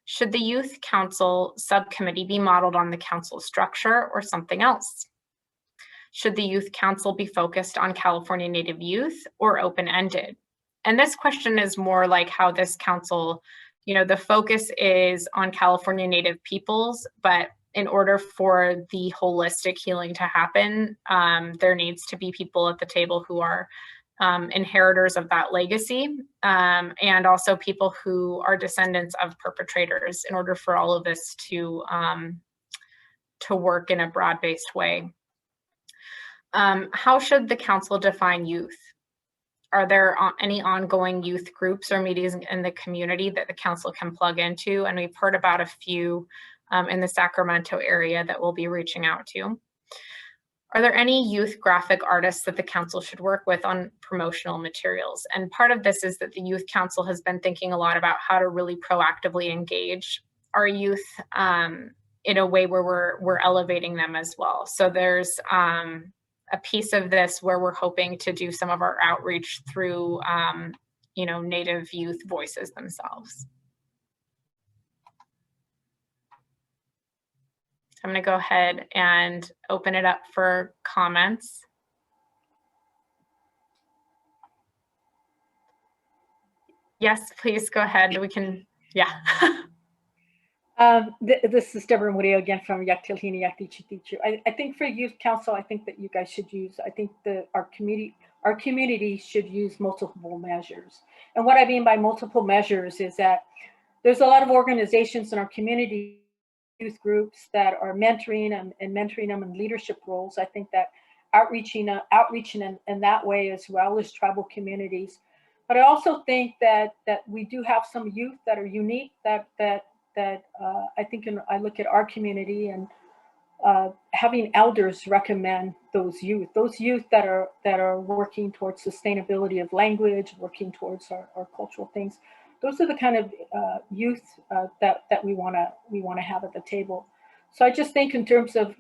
Should the Youth Council subcommittee be modeled on the council structure or something else? Should the Youth Council be focused on California Native youth or open-ended? And this question is more like how this council, the focus is on California Native peoples, but in order for the holistic healing to happen, there needs to be people at the table who are inheritors of that legacy, and also people who are descendants of perpetrators in order for all of this to work in a broad-based way. How should the council define youth? Are there any ongoing youth groups or meetings in the community that the council can plug into? And we've heard about a few in the Sacramento area that we'll be reaching out to. Are there any youth graphic artists that the council should work with on promotional materials? And part of this is that the Youth Council has been thinking a lot about how to really proactively engage our youth in a way where we're elevating them as well. So there's a piece of this where we're hoping to do some of our outreach through, Native youth voices themselves. I'm going to go ahead and open it up for comments. Yes, please go ahead. We can, yeah. This is Deborah Murillo again from Yaktilhini Yaktichitichu. I think for Youth Council, I think that you guys should use, I think that our community should use multiple measures. And what I mean by multiple measures is that there's a lot of organizations in our community, youth groups that are mentoring and mentoring them in leadership roles. I think that outreaching in that way, as well as tribal communities. But I also think that we do have some youth that are unique that I think I look at our community and having elders recommend those youth that are working towards sustainability of language, working towards our cultural things. Those are the kind of youth that we want to have at the table. So I just think in terms of,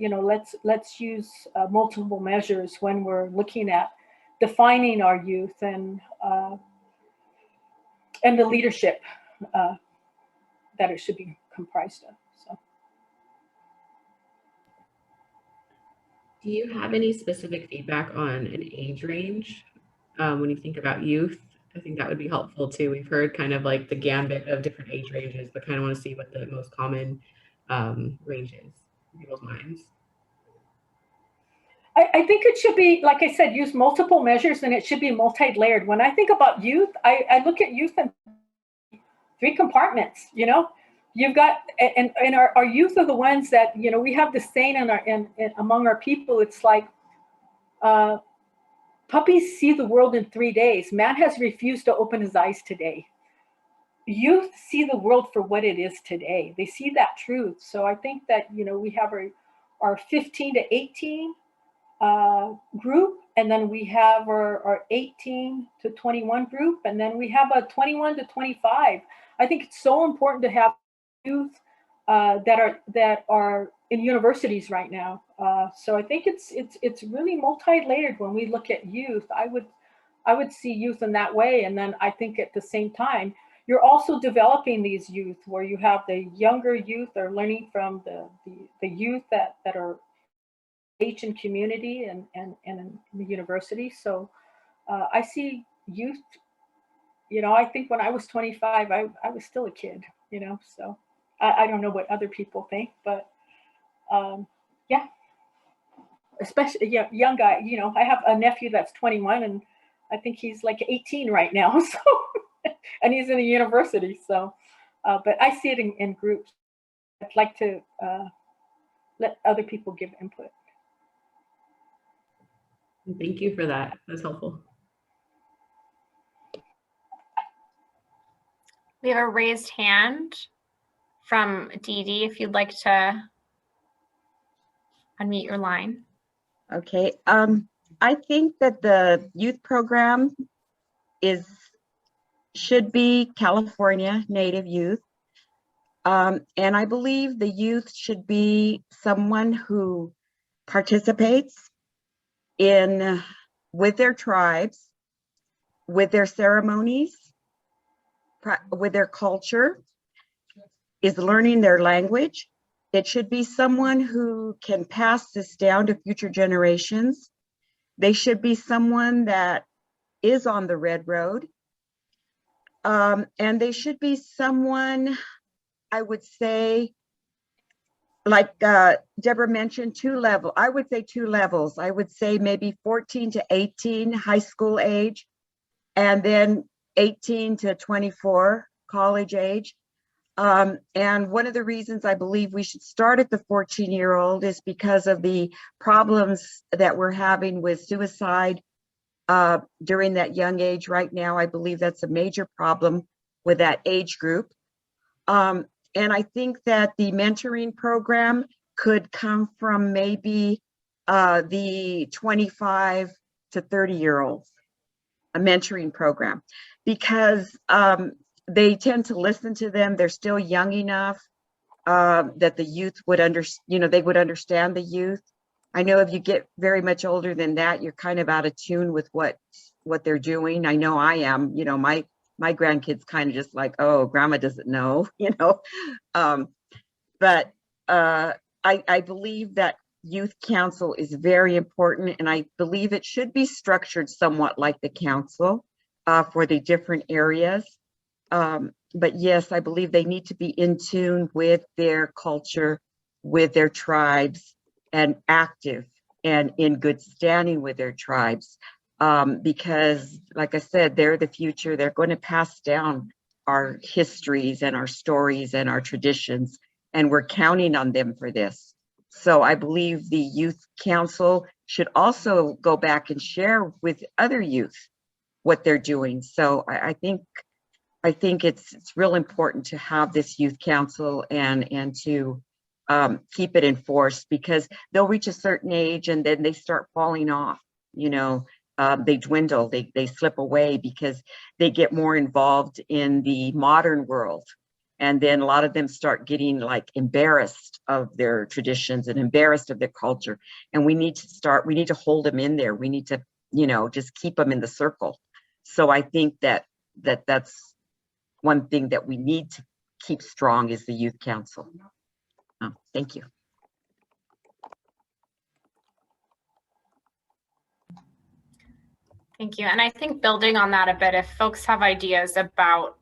let's use multiple measures when we're looking at defining our youth and the leadership that it should be comprised of. So. Do you have any specific feedback on an age range when you think about youth? I think that would be helpful too. We've heard kind of like the gambit of different age ranges, but kind of want to see what the most common range is in people's minds. I think it should be, like I said, use multiple measures, and it should be multi-layered. When I think about youth, I look at youth in 3 compartments. You've got, and our youth are the ones that, we have this saying among our people. It's like, puppies see the world in 3 days. Man has refused to open his eyes today. Youth see the world for what it is today. They see that truth. So I think that, we have our 15 to 18 group, and then we have our 18 to 21 group, and then we have a 21 to 25. I think it's so important to have youth that are in universities right now. So I think it's really multi-layered when we look at youth. I would see youth in that way, and then I think at the same time you're also developing these youth where you have the younger youth are learning from the youth that are Asian community and in the university. So I see youth. I think when I was 25, I was still a kid. So I don't know what other people think, but yeah, especially young guy. I have a nephew that's 21, and I think he's like 18 right now. So and he's in a university. So, but I see it in groups. I'd like to let other people give input. Thank you for that. That's helpful. We have a raised hand from Dee Dee, if you'd like to unmute your line. Okay. I think that the youth program should be California Native youth. And I believe the youth should be someone who participates in with their tribes, with their ceremonies, with their culture, is learning their language. It should be someone who can pass this down to future generations. They should be someone that is on the red road. And they should be someone, I would say, like Deborah mentioned, I would say two levels. I would say maybe 14 to 18, high school age, and then 18 to 24, college age. And one of the reasons I believe we should start at the 14-year-old is because of the problems that we're having with suicide during that young age right now. I believe that's a major problem with that age group. And I think that the mentoring program could come from maybe the 25 to 30-year-olds, a mentoring program, because they tend to listen to them. They're still young enough that the youth would they would understand the youth. I know if you get very much older than that, you're kind of out of tune with what they're doing. I know I am. My grandkids kind of just like, oh, grandma doesn't know, but I believe that youth council is very important, and I believe it should be structured somewhat like the council for the different areas. But yes, I believe they need to be in tune with their culture, with their tribes, and active and in good standing with their tribes. Because like I said, they're the future. They're going to pass down our histories and our stories and our traditions, and we're counting on them for this. So I believe the youth council should also go back and share with other youth what they're doing. So I think it's real important to have this youth council and to keep it enforced, because they'll reach a certain age and then they start falling off, they dwindle, they slip away because they get more involved in the modern world. And then a lot of them start getting like embarrassed of their traditions and embarrassed of their culture. And we need to hold them in there. We need to, just keep them in the circle. So I think that's one thing that we need to keep strong is the youth council. Thank you. Thank you. And I think building on that a bit, if folks have ideas about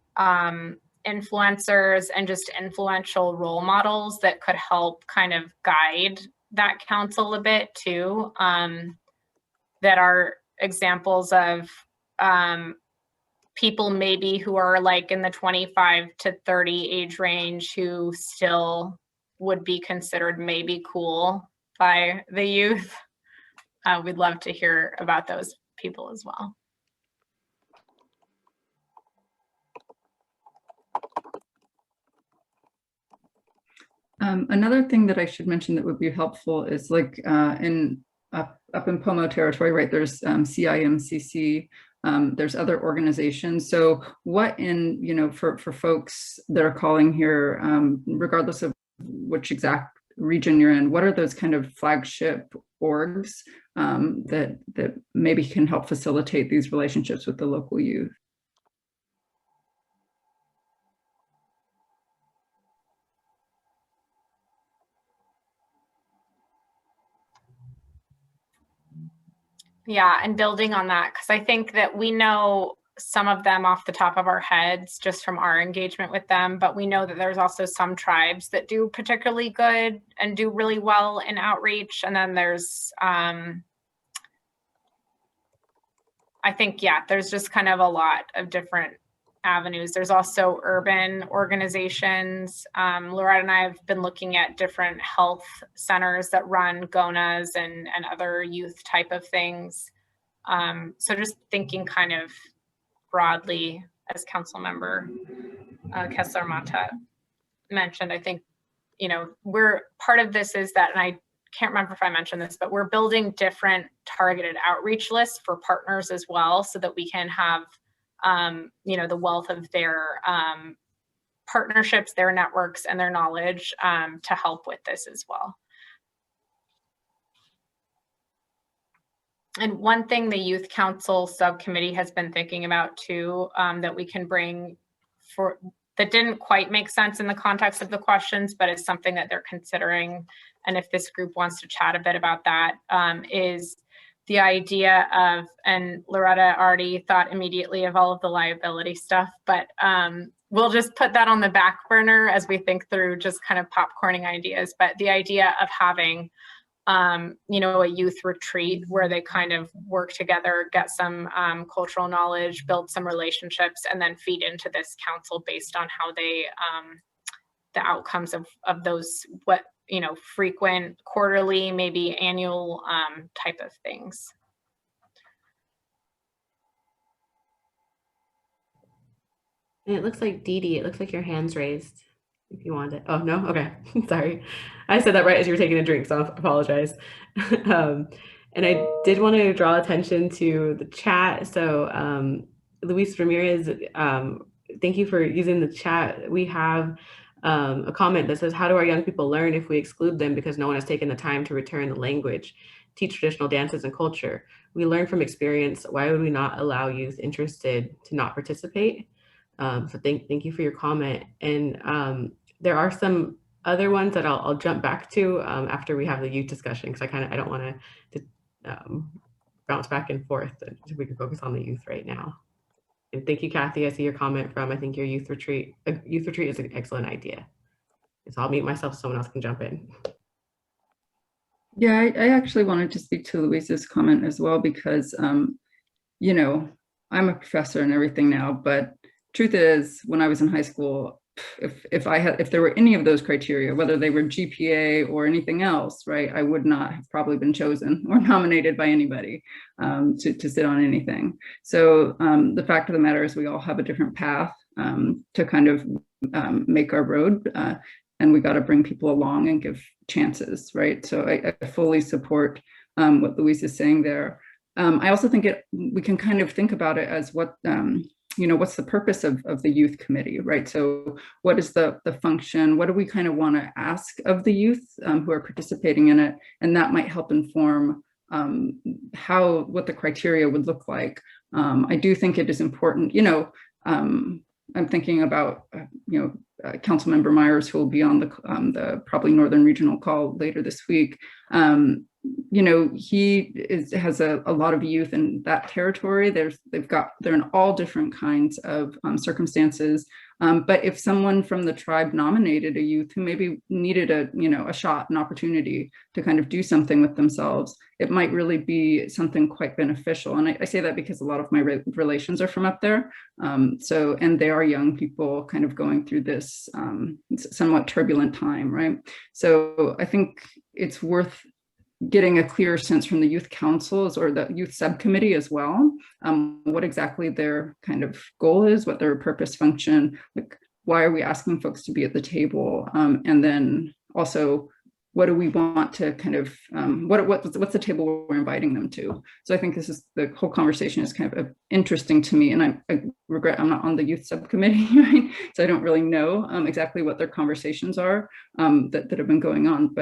influencers and just influential role models that could help kind of guide that council a bit too, that are examples of people maybe who are like in the 25 to 30 age range who still would be considered maybe cool by the youth. We'd love to hear about those people as well. Another thing that I should mention that would be helpful is like up in Pomo territory, right? There's CIMCC, there's other organizations. So what for folks that are calling here, regardless of which exact region you're in, what are those kind of flagship orgs that maybe can help facilitate these relationships with the local youth? Yeah, and building on that, because I think that we know some of them off the top of our heads just from our engagement with them, but we know that there's also some tribes that do particularly good and do really well in outreach. And then there's, I think, yeah, there's just kind of a lot of different avenues. There's also urban organizations. Loretta and I have been looking at different health centers that run GONAs and other youth type of things. So just thinking kind of broadly, as Council Member Kessler Mata mentioned, I think, we're part of this is that, and I can't remember if I mentioned this, but we're building different targeted outreach lists for partners as well, so that we can have the wealth of their partnerships, their networks, and their knowledge to help with this as well. And one thing the Youth Council Subcommittee has been thinking about too, that we can bring for, that didn't quite make sense in the context of the questions, but it's something that they're considering. And if this group wants to chat a bit about that, is the idea of, and Loretta already thought immediately of all of the liability stuff, but we'll just put that on the back burner as we think through just kind of popcorning ideas. But the idea of having you know, a youth retreat where they kind of work together, get some cultural knowledge, build some relationships, and then feed into this council based on how they, the outcomes of those, what, you know, frequent, quarterly, maybe annual type of things. And it looks like Dee Dee, it looks like your hand's raised. If you want it. Oh, no? Okay. Sorry. I said that right as you were taking a drink, so I apologize. And I did want to draw attention to the chat. So Luis Ramirez, thank you for using the chat. We have a comment that says, how do our young people learn if we exclude them because no one has taken the time to return the language, teach traditional dances and culture? We learn from experience. Why would we not allow youth interested to not participate? So thank you for your comment. And there are some other ones that I'll jump back to after we have the youth discussion, because I don't want to bounce back and forth. We can focus on the youth right now. And thank you, Kathy. I see your comment from, I think your youth retreat. A youth retreat is an excellent idea. So I'll mute myself so someone else can jump in. Yeah, I actually wanted to speak to Louise's comment as well, because, you know, I'm a professor and everything now, but truth is, when I was in high school, if there were any of those criteria, whether they were GPA or anything else, right, I would not have probably been chosen or nominated by anybody to sit on anything. So the fact of the matter is we all have a different path to kind of make our road, and we got to bring people along and give chances, right? So I fully support what Louise is saying there. I also think we can kind of think about it as what, you know, what's the purpose of the youth committee, right? So what is the function? What do we kind of want to ask of the youth who are participating in it? And that might help inform what the criteria would look like. I do think it is important, you know, I'm thinking about, you know, Councilmember Myers, who will be on the probably Northern Regional call later this week. You know, he has a lot of youth in that territory. They're in all different kinds of circumstances. But if someone from the tribe nominated a youth who maybe needed a shot, an opportunity to kind of do something with themselves, it might really be something quite beneficial. And I say that because a lot of my relations are from up there. And they are young people kind of going through this somewhat turbulent time, right? So I think it's worth getting a clearer sense from the youth councils or the youth subcommittee as well, what exactly their kind of goal is, what their purpose function, like why are we asking folks to be at the table, and then also what do we want to kind of what's the table we're inviting them to. So I think the whole conversation is kind of interesting to me, and I regret I'm not on the youth subcommittee, right? So I don't really know exactly what their conversations are that have been going on,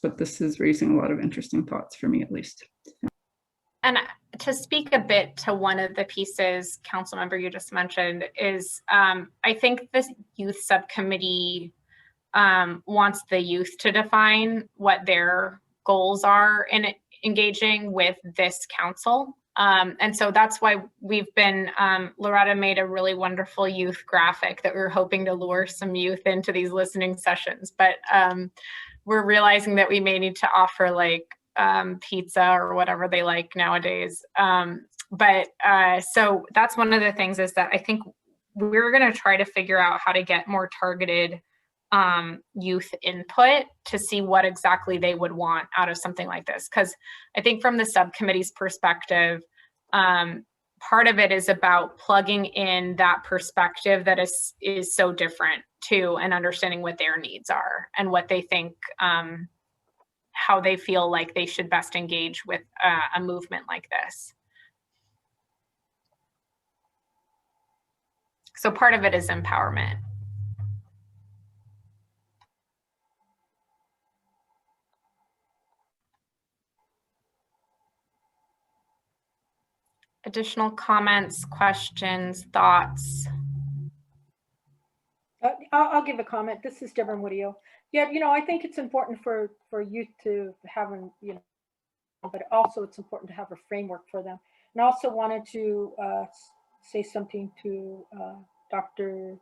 but this is raising a lot of interesting thoughts for me, at least. And to speak a bit to one of the pieces, council member, you just mentioned is, I think this youth subcommittee wants the youth to define what their goals are in engaging with this council. And so that's why we've been, Loretta made a really wonderful youth graphic that we were hoping to lure some youth into these listening sessions. But we're realizing that we may need to offer like pizza or whatever they like nowadays. So that's one of the things is that I think we're going to try to figure out how to get more targeted youth input to see what exactly they would want out of something like this. Because I think from the subcommittee's perspective, part of it is about plugging in that perspective that is so different too, and understanding what their needs are and what they think, how they feel like they should best engage with a movement like this. So part of it is empowerment. Additional comments, questions, thoughts? I'll give a comment. This is Deborah Murillo. Yeah, I think it's important for youth to have but also it's important to have a framework for them. And I also wanted to say something to Dr.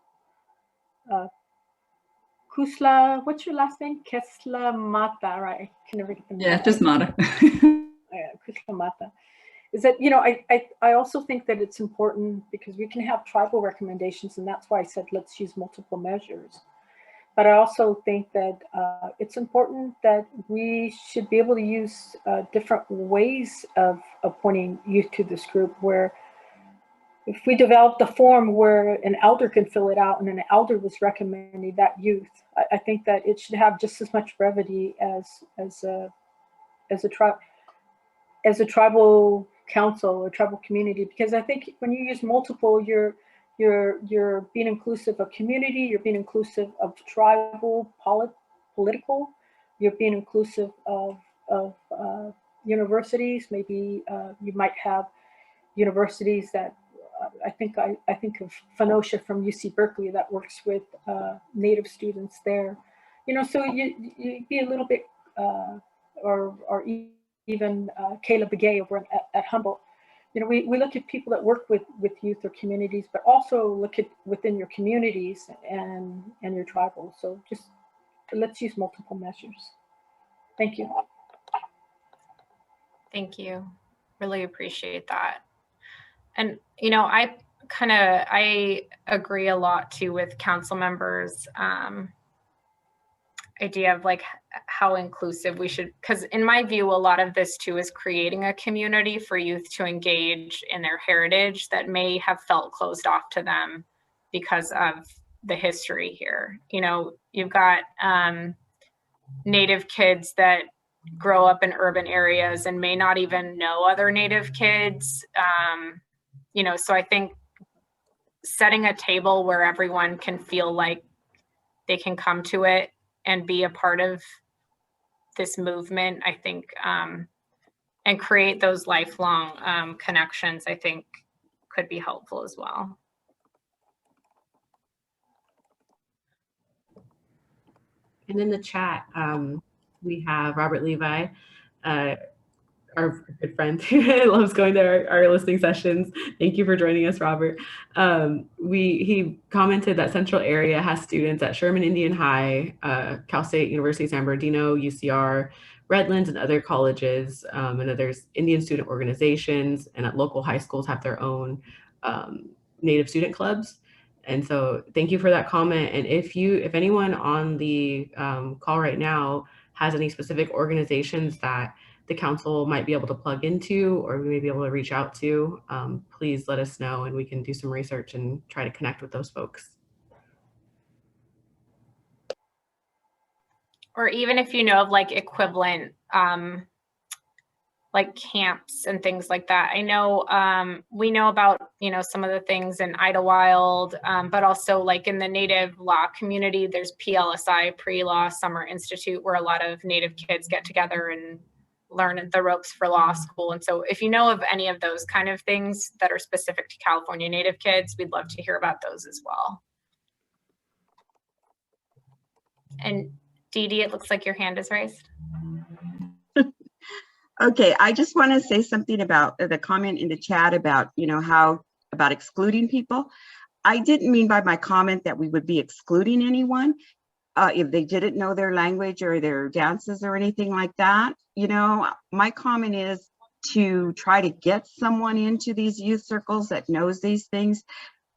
Kusla, what's your last name? Kesla Mata, right? I can never get the name. Yeah, just Mata. Kusla Mata. Is that, I also think that it's important because we can have tribal recommendations, and that's why I said let's use multiple measures. But I also think that it's important that we should be able to use different ways of appointing youth to this group, where if we develop the form where an elder can fill it out and an elder was recommending that youth, I think that it should have just as much brevity as a tribal council or tribal community, because I think when you use multiple, you're being inclusive of community, you're being inclusive of tribal political, you're being inclusive of universities. Maybe you might have universities that I think of Phenosha from UC Berkeley that works with Native students there. So you be a little bit, or even Kayla Begay over at Humboldt. We look at people that work with youth or communities, but also look at within your communities and your tribal. So just let's use multiple measures. Thank you. Thank you. Really appreciate that. And, I agree a lot too with council members' idea of like how inclusive we should, because in my view, a lot of this too is creating a community for youth to engage in their heritage that may have felt closed off to them because of the history here. You've got Native kids that grow up in urban areas and may not even know other Native kids. So I think setting a table where everyone can feel like they can come to it and be a part of this movement, I think, and create those lifelong connections, I think could be helpful as well. And in the chat, we have Robert Levi, our good friend who loves going to our listening sessions. Thank you for joining us, Robert. He commented that Central Area has students at Sherman Indian High, Cal State University San Bernardino, UCR, Redlands, and other colleges, and that there's Indian student organizations, and at local high schools have their own Native student clubs. And so thank you for that comment. And if anyone on the call right now has any specific organizations that the council might be able to plug into, or we may be able to reach out to, please let us know and we can do some research and try to connect with those folks. Or even if you know of like equivalent, like camps and things like that. I know we know about, some of the things in Idlewild, but also like in the Native law community, there's PLSI, Pre-Law Summer Institute, where a lot of Native kids get together and learn the ropes for law school. And so if you know of any of those kind of things that are specific to California Native kids, we'd love to hear about those as well. And Dee Dee, it looks like your hand is raised. Okay, I just want to say something about the comment in the chat about, about excluding people. I didn't mean by my comment that we would be excluding anyone if they didn't know their language or their dances or anything like that. My comment is to try to get someone into these youth circles that knows these things.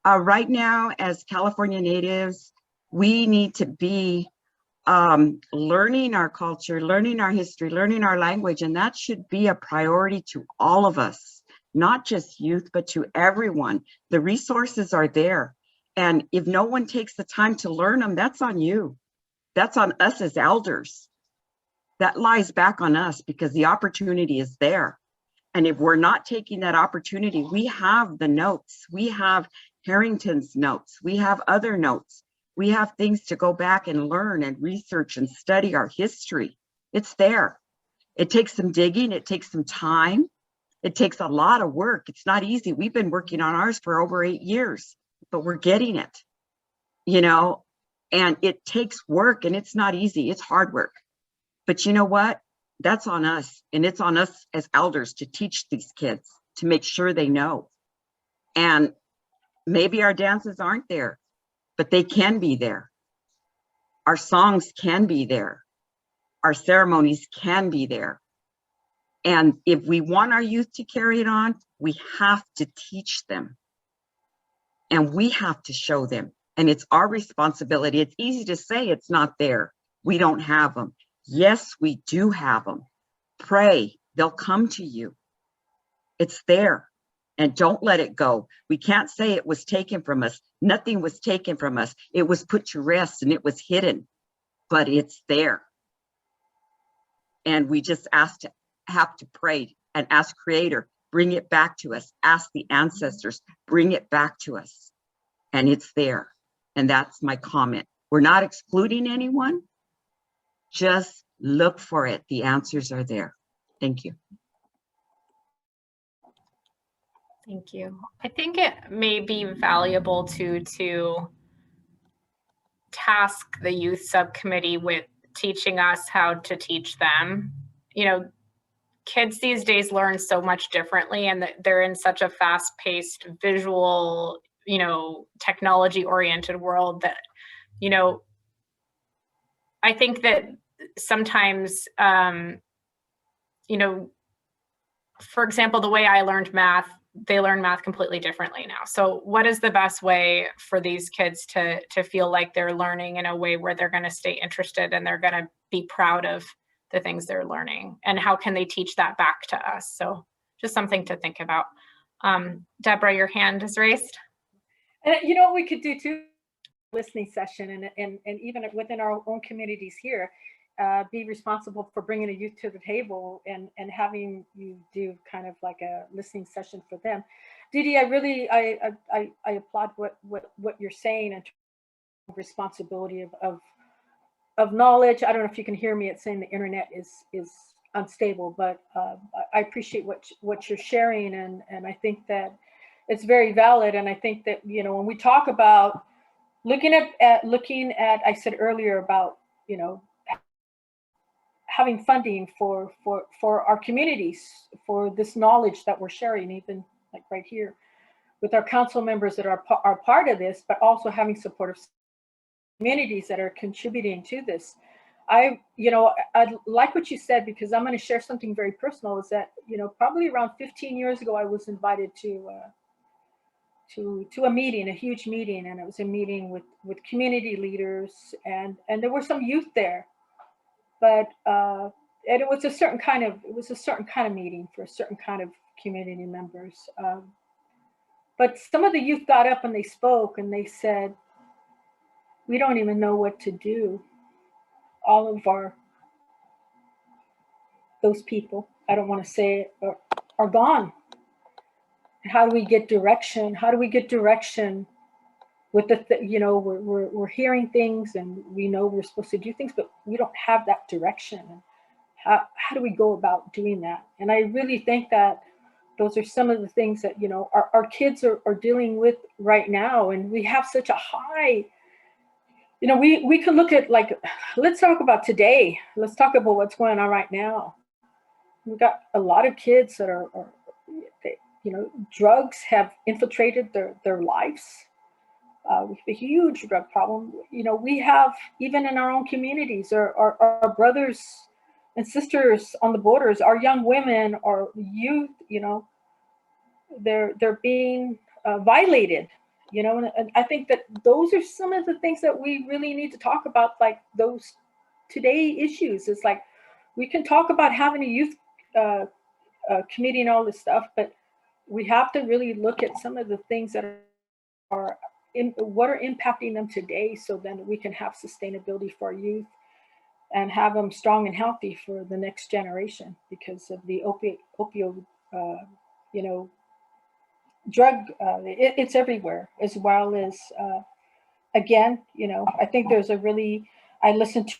Right now, as California natives, we need to be learning our culture, learning our history, learning our language, and that should be a priority to all of us, not just youth, but to everyone. The resources are there, and if no one takes the time to learn them, that's on you. That's on us as elders. That lies back on us because the opportunity is there. And if we're not taking that opportunity, we have the notes, we have Harrington's notes, we have other notes. We have things to go back and learn and research and study our history. It's there. It takes some digging, it takes some time, It takes a lot of work. It's not easy. We've been working on ours for over 8 years, but we're getting it, you know, and it takes work and it's not easy. It's hard work. But you know what? That's on us. And it's on us as elders to teach these kids, to make sure they know. And maybe our dances aren't there, but they can be there. Our songs can be there. Our ceremonies can be there. And if we want our youth to carry it on, we have to teach them. And we have to show them. And it's our responsibility. It's easy to say it's not there. We don't have them. Yes, we do have them. Pray, they'll come to you. It's there. And don't let it go. We can't say it was taken from us. Nothing was taken from us. It was put to rest and it was hidden, but it's there. And we just have to pray and ask Creator, bring it back to us. Ask the ancestors, bring it back to us. And it's there. And that's my comment. We're not excluding anyone. Just look for it. The answers are there. Thank you. Thank you. I think it may be valuable to task the youth subcommittee with teaching us how to teach them. You know, kids these days learn so much differently, and they're in such a fast-paced, visual, you know, technology-oriented world that, you know, I think that sometimes, you know, for example, the way I learned math, they learn math completely differently now. So what is the best way for these kids to feel like they're learning in a way where they're going to stay interested and they're going to be proud of the things they're learning? And how can they teach that back to us? So just something to think about. Deborah, your hand is raised. And you know what we could do too? Listening session and even within our own communities here, be responsible for bringing a youth to the table and having you do kind of like a listening session for them. Didi, I applaud what you're saying and responsibility of knowledge. I don't know if you can hear me. It's saying the internet is unstable, but I appreciate what you're sharing, and I think that it's very valid. And I think that, you know, when we talk about looking at I said earlier about, you know, having funding for our communities, for this knowledge that we're sharing, even like right here with our council members that are part of this, but also having supportive communities that are contributing to this. I like what you said, because I'm going to share something very personal. Is that, you know, probably around 15 years ago, I was invited to a meeting, a huge meeting, and it was a meeting with community leaders, and there were some youth there, but and it was a certain kind of meeting for a certain kind of community members. But some of the youth got up and they spoke and they said, "We don't even know what to do. All of those people, I don't want to say it, are gone. How do we get direction? How do we get direction with you know, we're hearing things and we know we're supposed to do things, but we don't have that direction. How do we go about doing that?" And I really think that those are some of the things that, you know, our kids are dealing with right now. And we have such a high, you know, we can look at, like, let's talk about today. Let's talk about what's going on right now. We've got a lot of kids that are you know, drugs have infiltrated their lives. We have a huge drug problem. You know, we have, even in our own communities, our brothers and sisters on the borders, our young women, our youth, you know, they're being violated, you know, and I think that those are some of the things that we really need to talk about, like those today issues. It's like, we can talk about having a youth committee and all this stuff, but we have to really look at some of the things that are what are impacting them today, so then we can have sustainability for our youth and have them strong and healthy for the next generation, because of the opioid, you know, drug, it's everywhere, as well as, again, you know, I think there's I listened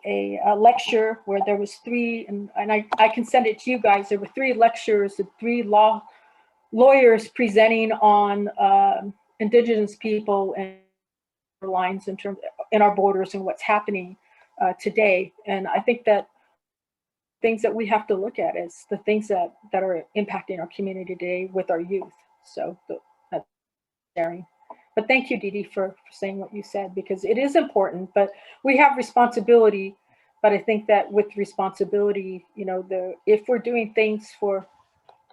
a lecture where there was three, and I can send it to you guys. There were 3 lectures of 3 lawyers presenting on indigenous people and lines in our borders and what's happening today. And I think that things that we have to look at is the things that are impacting our community today with our youth. So that's sharing. But thank you, Didi, for saying what you said, because it is important, but we have responsibility. But I think that with responsibility, you know, if we're doing things for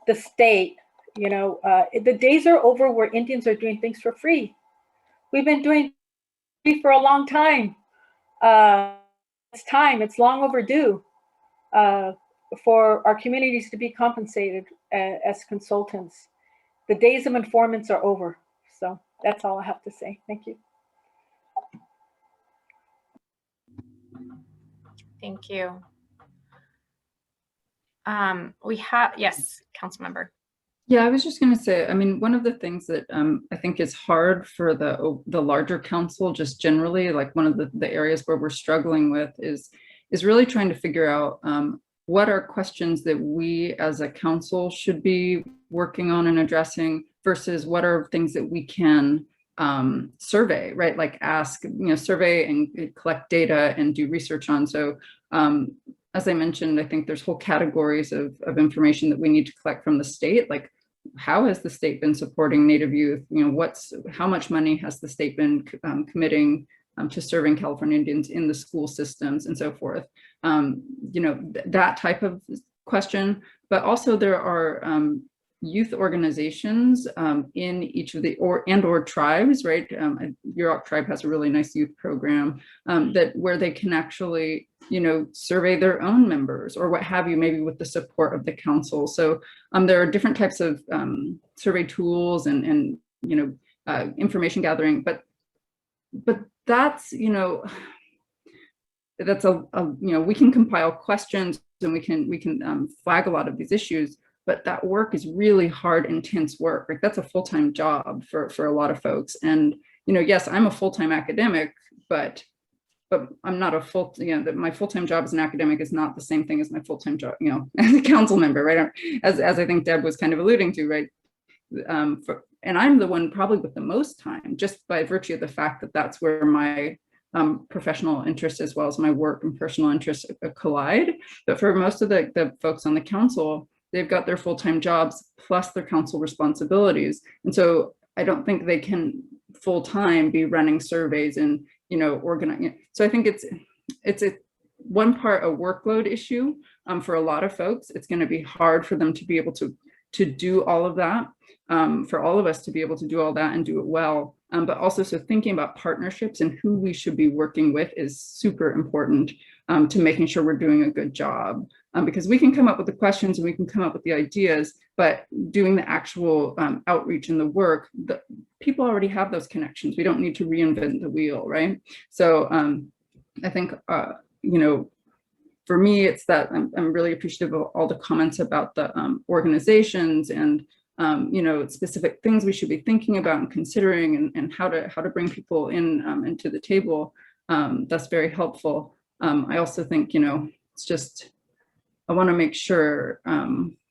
the state, you know, the days are over where Indians are doing things for free. We've been doing free for a long time. It's long overdue for our communities to be compensated as consultants. The days of informants are over. So that's all I have to say. Thank you. Thank you. Yes, council member. Yeah, I was just going to say, I mean, one of the things that I think is hard for the larger council, just generally, like one of the areas where we're struggling with is really trying to figure out what are questions that we as a council should be working on and addressing versus what are things that we can survey, right? Like ask, you know, survey and collect data and do research on. So as I mentioned, I think there's whole categories of information that we need to collect from the state, like how has the state been supporting Native youth? You know, how much money has the state been committing to serving California Indians in the school systems and so forth? You know, that type of question, but also there are youth organizations in each of the or tribes, right? Yurok tribe has a really nice youth program where they can actually, you know, survey their own members or what have you, maybe with the support of the council. So there are different types of survey tools and you know, information gathering, but that's, you know, that's you know, we can compile questions and we can flag a lot of these issues, but that work is really hard, intense work. Like that's a full-time job for a lot of folks. And, you know, yes, I'm a full-time academic, but I'm not you know, my full-time job as an academic is not the same thing as my full-time job, you know, as a council member, right? As I think Deb was kind of alluding to, right? And I'm the one probably with the most time, just by virtue of the fact that that's where my professional interests as well as my work and personal interests collide. But for most of the folks on the council, they've got their full-time jobs plus their council responsibilities. And so I don't think they can full-time be running surveys and, you know, organizing. So I think it's one part a workload issue for a lot of folks. It's going to be hard for them to be able to do all of that, for all of us to be able to do all that and do it well. But also, so thinking about partnerships and who we should be working with is super important to making sure we're doing a good job. Because we can come up with the questions and we can come up with the ideas, but doing the actual outreach and the work, people already have those connections. We don't need to reinvent the wheel, right? So I think, you know, for me, it's that I'm really appreciative of all the comments about the organizations and you know, specific things we should be thinking about and considering and how to bring people in into the table. That's very helpful. I also think, you know, it's just, I want to make sure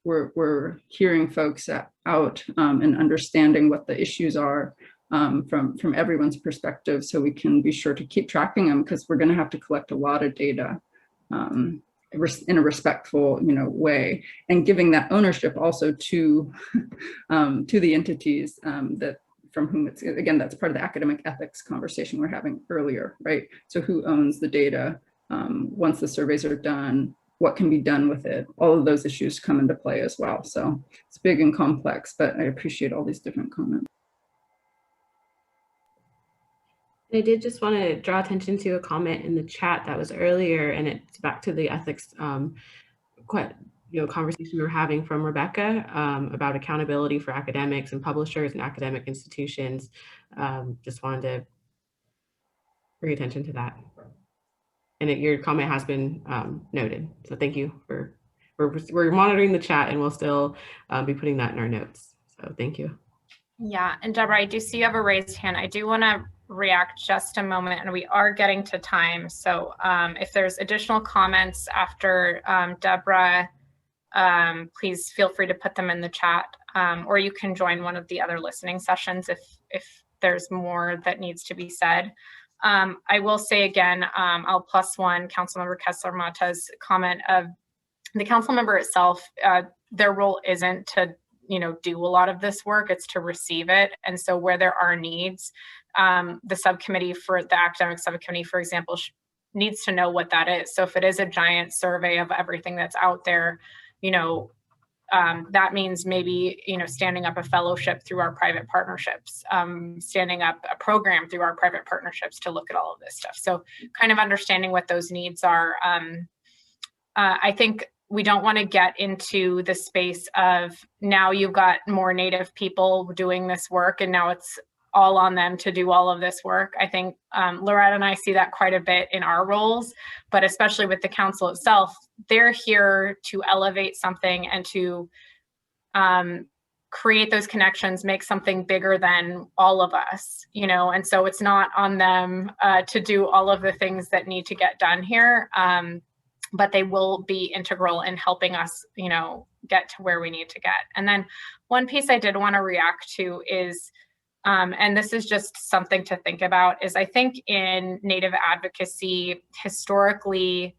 we're hearing folks out and understanding what the issues are from everyone's perspective, so we can be sure to keep tracking them, because we're going to have to collect a lot of data in a respectful, you know, way, and giving that ownership also to the entities that from whom it's, again, that's part of the academic ethics conversation we're having earlier, right? So who owns the data once the surveys are done? What can be done with it? All of those issues come into play as well. So it's big and complex, but I appreciate all these different comments. I did just want to draw attention to a comment in the chat that was earlier, and it's back to the ethics conversation we were having from Rebecca about accountability for academics and publishers and academic institutions. Just wanted to bring attention to that. And your comment has been noted. So thank you we're monitoring the chat, and we'll still be putting that in our notes. So thank you. Yeah, and Deborah, I do see you have a raised hand. I do want to react just a moment, and we are getting to time. So if there's additional comments after Deborah, please feel free to put them in the chat, or you can join one of the other listening sessions if there's more that needs to be said. I will say again, I'll plus one Councilmember Kessler-Mata's comment of the council member itself. Their role isn't to do a lot of this work, it's to receive it. And so where there are needs, the subcommittee for the academic subcommittee, for example, needs to know what that is. So if it is a giant survey of everything that's out there, that means maybe, standing up a fellowship through our private partnerships, standing up a program through our private partnerships to look at all of this stuff. So kind of understanding what those needs are. I think we don't want to get into the space of now you've got more Native people doing this work and now it's all on them to do all of this work. I think Loretta and I see that quite a bit in our roles, but especially with the council itself, they're here to elevate something and to create those connections, make something bigger than all of us, and so it's not on them to do all of the things that need to get done here. But they will be integral in helping us, get to where we need to get. And then one piece I did want to react to is, and this is just something to think about, is I think in Native advocacy, historically,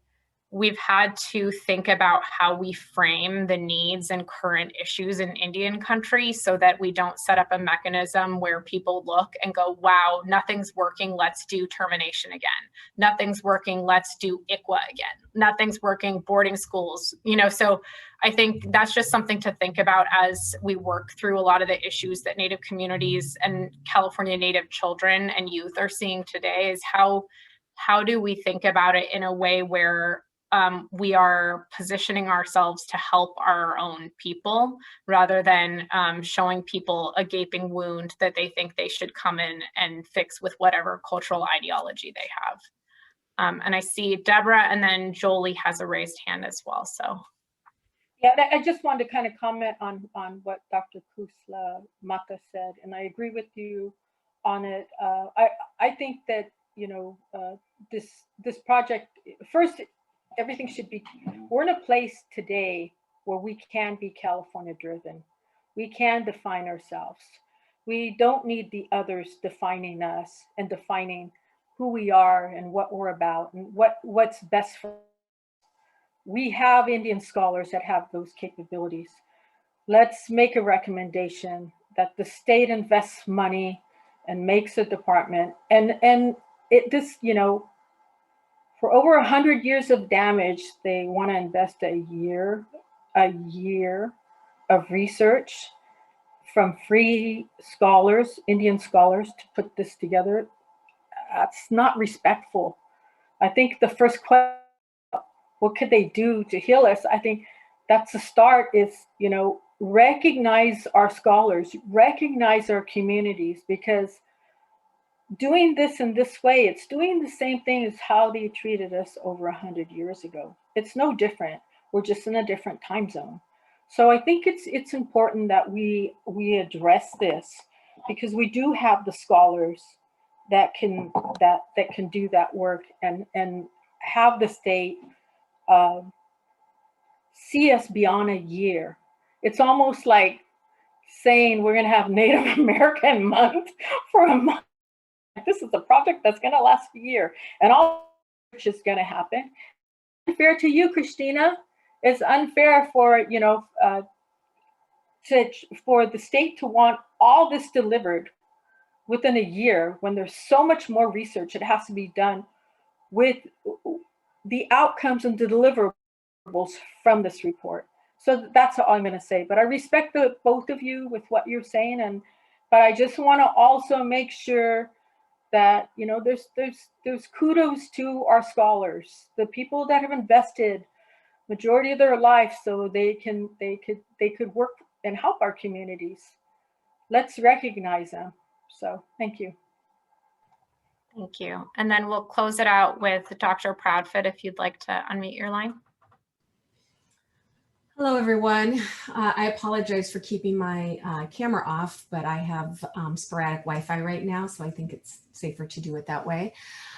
we've had to think about how we frame the needs and current issues in Indian country so that we don't set up a mechanism where people look and go, wow, nothing's working, let's do termination again. Nothing's working, let's do ICWA again. Nothing's working, boarding schools. So I think that's just something to think about as we work through a lot of the issues that Native communities and California Native children and youth are seeing today, is how do we think about it in a way where we are positioning ourselves to help our own people rather than showing people a gaping wound that they think they should come in and fix with whatever cultural ideology they have. And I see Deborah, and then Jolie has a raised hand as well. So yeah, I just wanted to kind of comment on what Dr. Kessler-Mata said, and I agree with you on it. I think that this project, first, everything should be, we're in a place today where we can be California driven. We can define ourselves. We don't need the others defining us and defining who we are and what we're about and what's best for us. We have Indian scholars that have those capabilities. Let's make a recommendation that the state invests money and makes a department, and it just, for over 100 years of damage, they want to invest a year of research from free scholars, Indian scholars, to put this together. That's not respectful. I think the first question, what could they do to heal us? I think that's the start, is, recognize our scholars, recognize our communities, because doing this in this way, it's doing the same thing as how they treated us over 100 years ago. It's no different. We're just in a different time zone. So I think it's important that we address this, because we do have the scholars that can do that work and have the state see us beyond a year. It's almost like saying we're going to have Native American month for a month. This is a project that's going to last a year, and all which is going to happen. Unfair to you, Christina. It's unfair for for the state to want all this delivered within a year when there's so much more research that has to be done with the outcomes and the deliverables from this report. So that's all I'm going to say. But I respect both of you with what you're saying, but I just want to also make sure that there's kudos to our scholars, the people that have invested majority of their life so they could work and help our communities. Let's recognize them. So thank you. thank you. And then we'll close it out with Dr. Proudfoot, if you'd like to unmute your line. Hello, everyone. I apologize for keeping my camera off, but I have sporadic Wi-Fi right now, so I think it's safer to do it that way.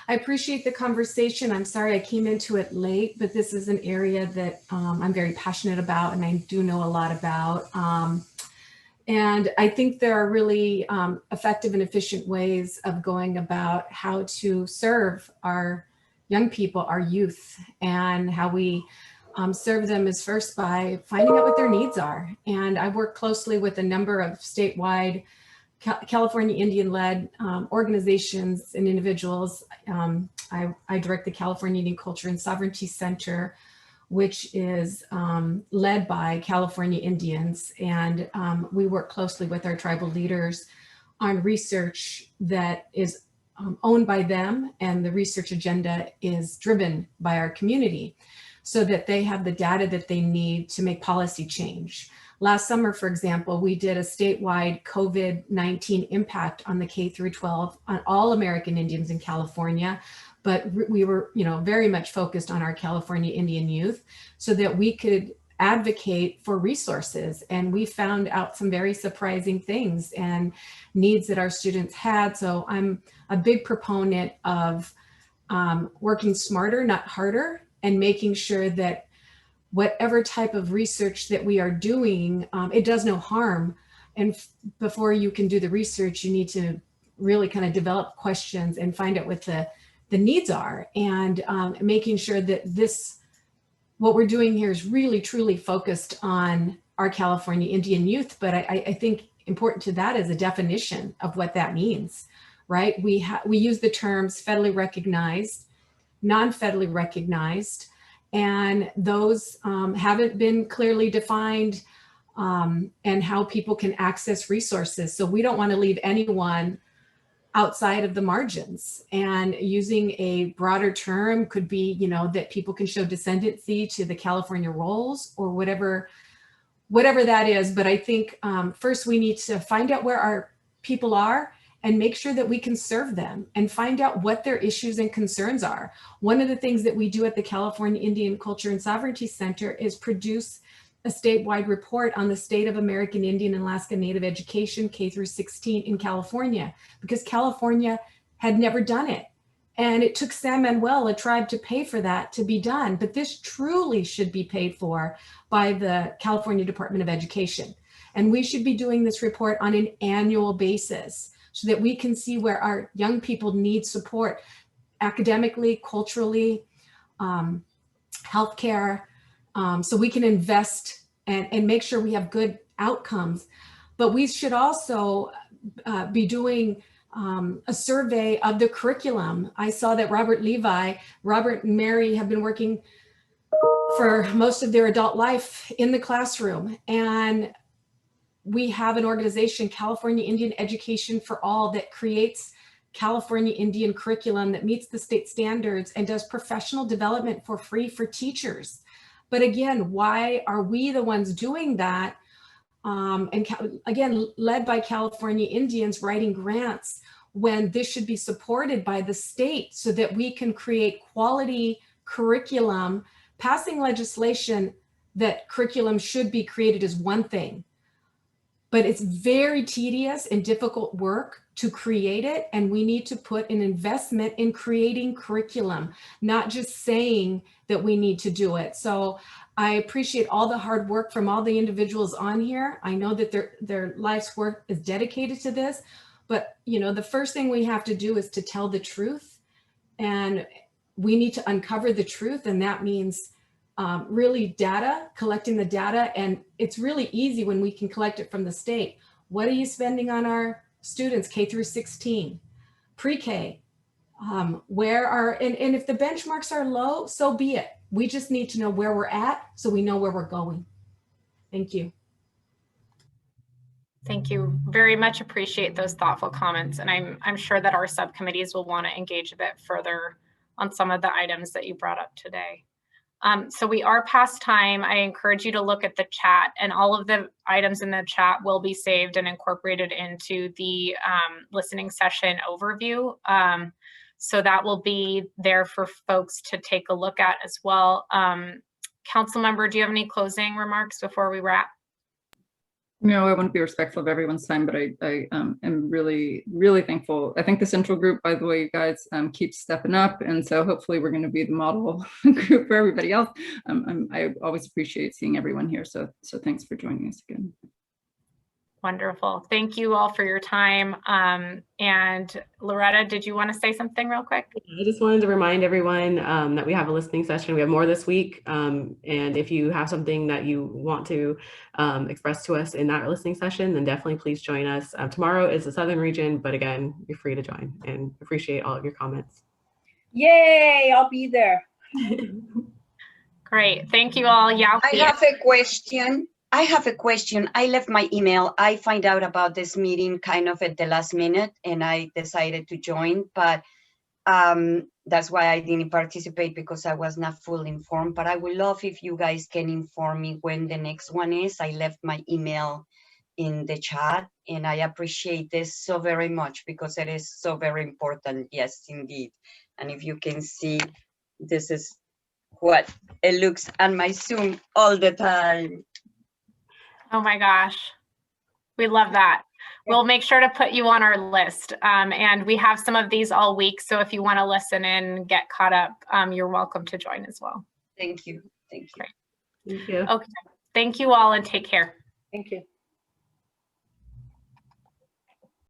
I appreciate the conversation. I'm sorry I came into it late, but this is an area that I'm very passionate about and I do know a lot about. And I think there are really effective and efficient ways of going about how to serve our young people, our youth, and how we serve them is first by finding out what their needs are. And I work closely with a number of statewide California Indian-led organizations and individuals. I direct the California Indian Culture and Sovereignty Center, which is led by California Indians. And we work closely with our tribal leaders on research that is owned by them, and the research agenda is driven by our community, so that they have the data that they need to make policy change. Last summer, for example, we did a statewide COVID-19 impact on the K through 12 on all American Indians in California, but we were, very much focused on our California Indian youth so that we could advocate for resources. And we found out some very surprising things and needs that our students had. So I'm a big proponent of working smarter, not harder, and making sure that whatever type of research that we are doing, it does no harm. And before you can do the research, you need to really kind of develop questions and find out what the needs are, and making sure that what we're doing here is really truly focused on our California Indian youth. But I think important to that is a definition of what that means, right? We use the terms federally recognized, non-federally recognized, and those haven't been clearly defined, and how people can access resources. So we don't want to leave anyone outside of the margins, and using a broader term could be, that people can show descendancy to the California rolls or whatever that is. But I think first we need to find out where our people are and make sure that we can serve them and find out what their issues and concerns are. One of the things that we do at the California Indian Culture and Sovereignty Center is produce a statewide report on the state of American Indian and Alaska Native education, K through 16 in California, because California had never done it. And it took San Manuel, a tribe, to pay for that to be done. But this truly should be paid for by the California Department of Education. And we should be doing this report on an annual basis so that we can see where our young people need support academically, culturally, healthcare, so we can invest and make sure we have good outcomes. But we should also be doing a survey of the curriculum. I saw that Robert and Mary have been working for most of their adult life in the classroom. And we have an organization, California Indian Education for All, that creates California Indian curriculum that meets the state standards and does professional development for free for teachers. But again, why are we the ones doing that? And again, led by California Indians writing grants, when this should be supported by the state so that we can create quality curriculum. Passing legislation that curriculum should be created is one thing, but it's very tedious and difficult work to create it. And we need to put an investment in creating curriculum, not just saying that we need to do it. So I appreciate all the hard work from all the individuals on here. I know that their life's work is dedicated to this, but the first thing we have to do is to tell the truth, and we need to uncover the truth. And that means really collecting the data. And it's really easy when we can collect it from the state. What are you spending on our students, K through 16, pre-K? And if the benchmarks are low, so be it. We just need to know where we're at so we know where we're going. Thank you. Thank you. Very much appreciate those thoughtful comments. And I'm sure that our subcommittees will want to engage a bit further on some of the items that you brought up today. So we are past time. I encourage you to look at the chat, and all of the items in the chat will be saved and incorporated into the listening session overview. So that will be there for folks to take a look at as well. Council member, do you have any closing remarks before we wrap? No, I want to be respectful of everyone's time, but I am really, really thankful. I think the central group, by the way, you guys keep stepping up. And so hopefully we're going to be the model group for everybody else. I always appreciate seeing everyone here. So thanks for joining us again. Wonderful. Thank you all for your time. And Loretta, did you want to say something real quick? I just wanted to remind everyone that we have a listening session. We have more this week. And if you have something that you want to express to us in that listening session, then definitely please join us. Tomorrow is the Southern region, but again, you're free to join, and appreciate all of your comments. Yay, I'll be there. Great. Thank you all. Yeah. I have a question. I left my email. I find out about this meeting kind of at the last minute, and I decided to join, but that's why I didn't participate, because I was not fully informed. But I would love if you guys can inform me when the next one is. I left my email in the chat, and I appreciate this so very much because it is so very important. Yes, indeed. And if you can see, this is what it looks on my Zoom all the time. Oh my gosh. We love that. We'll make sure to put you on our list. And we have some of these all week. So if you want to listen and get caught up, you're welcome to join as well. Thank you. Thank you. Great. Thank you. Okay. Thank you all and take care. Thank you.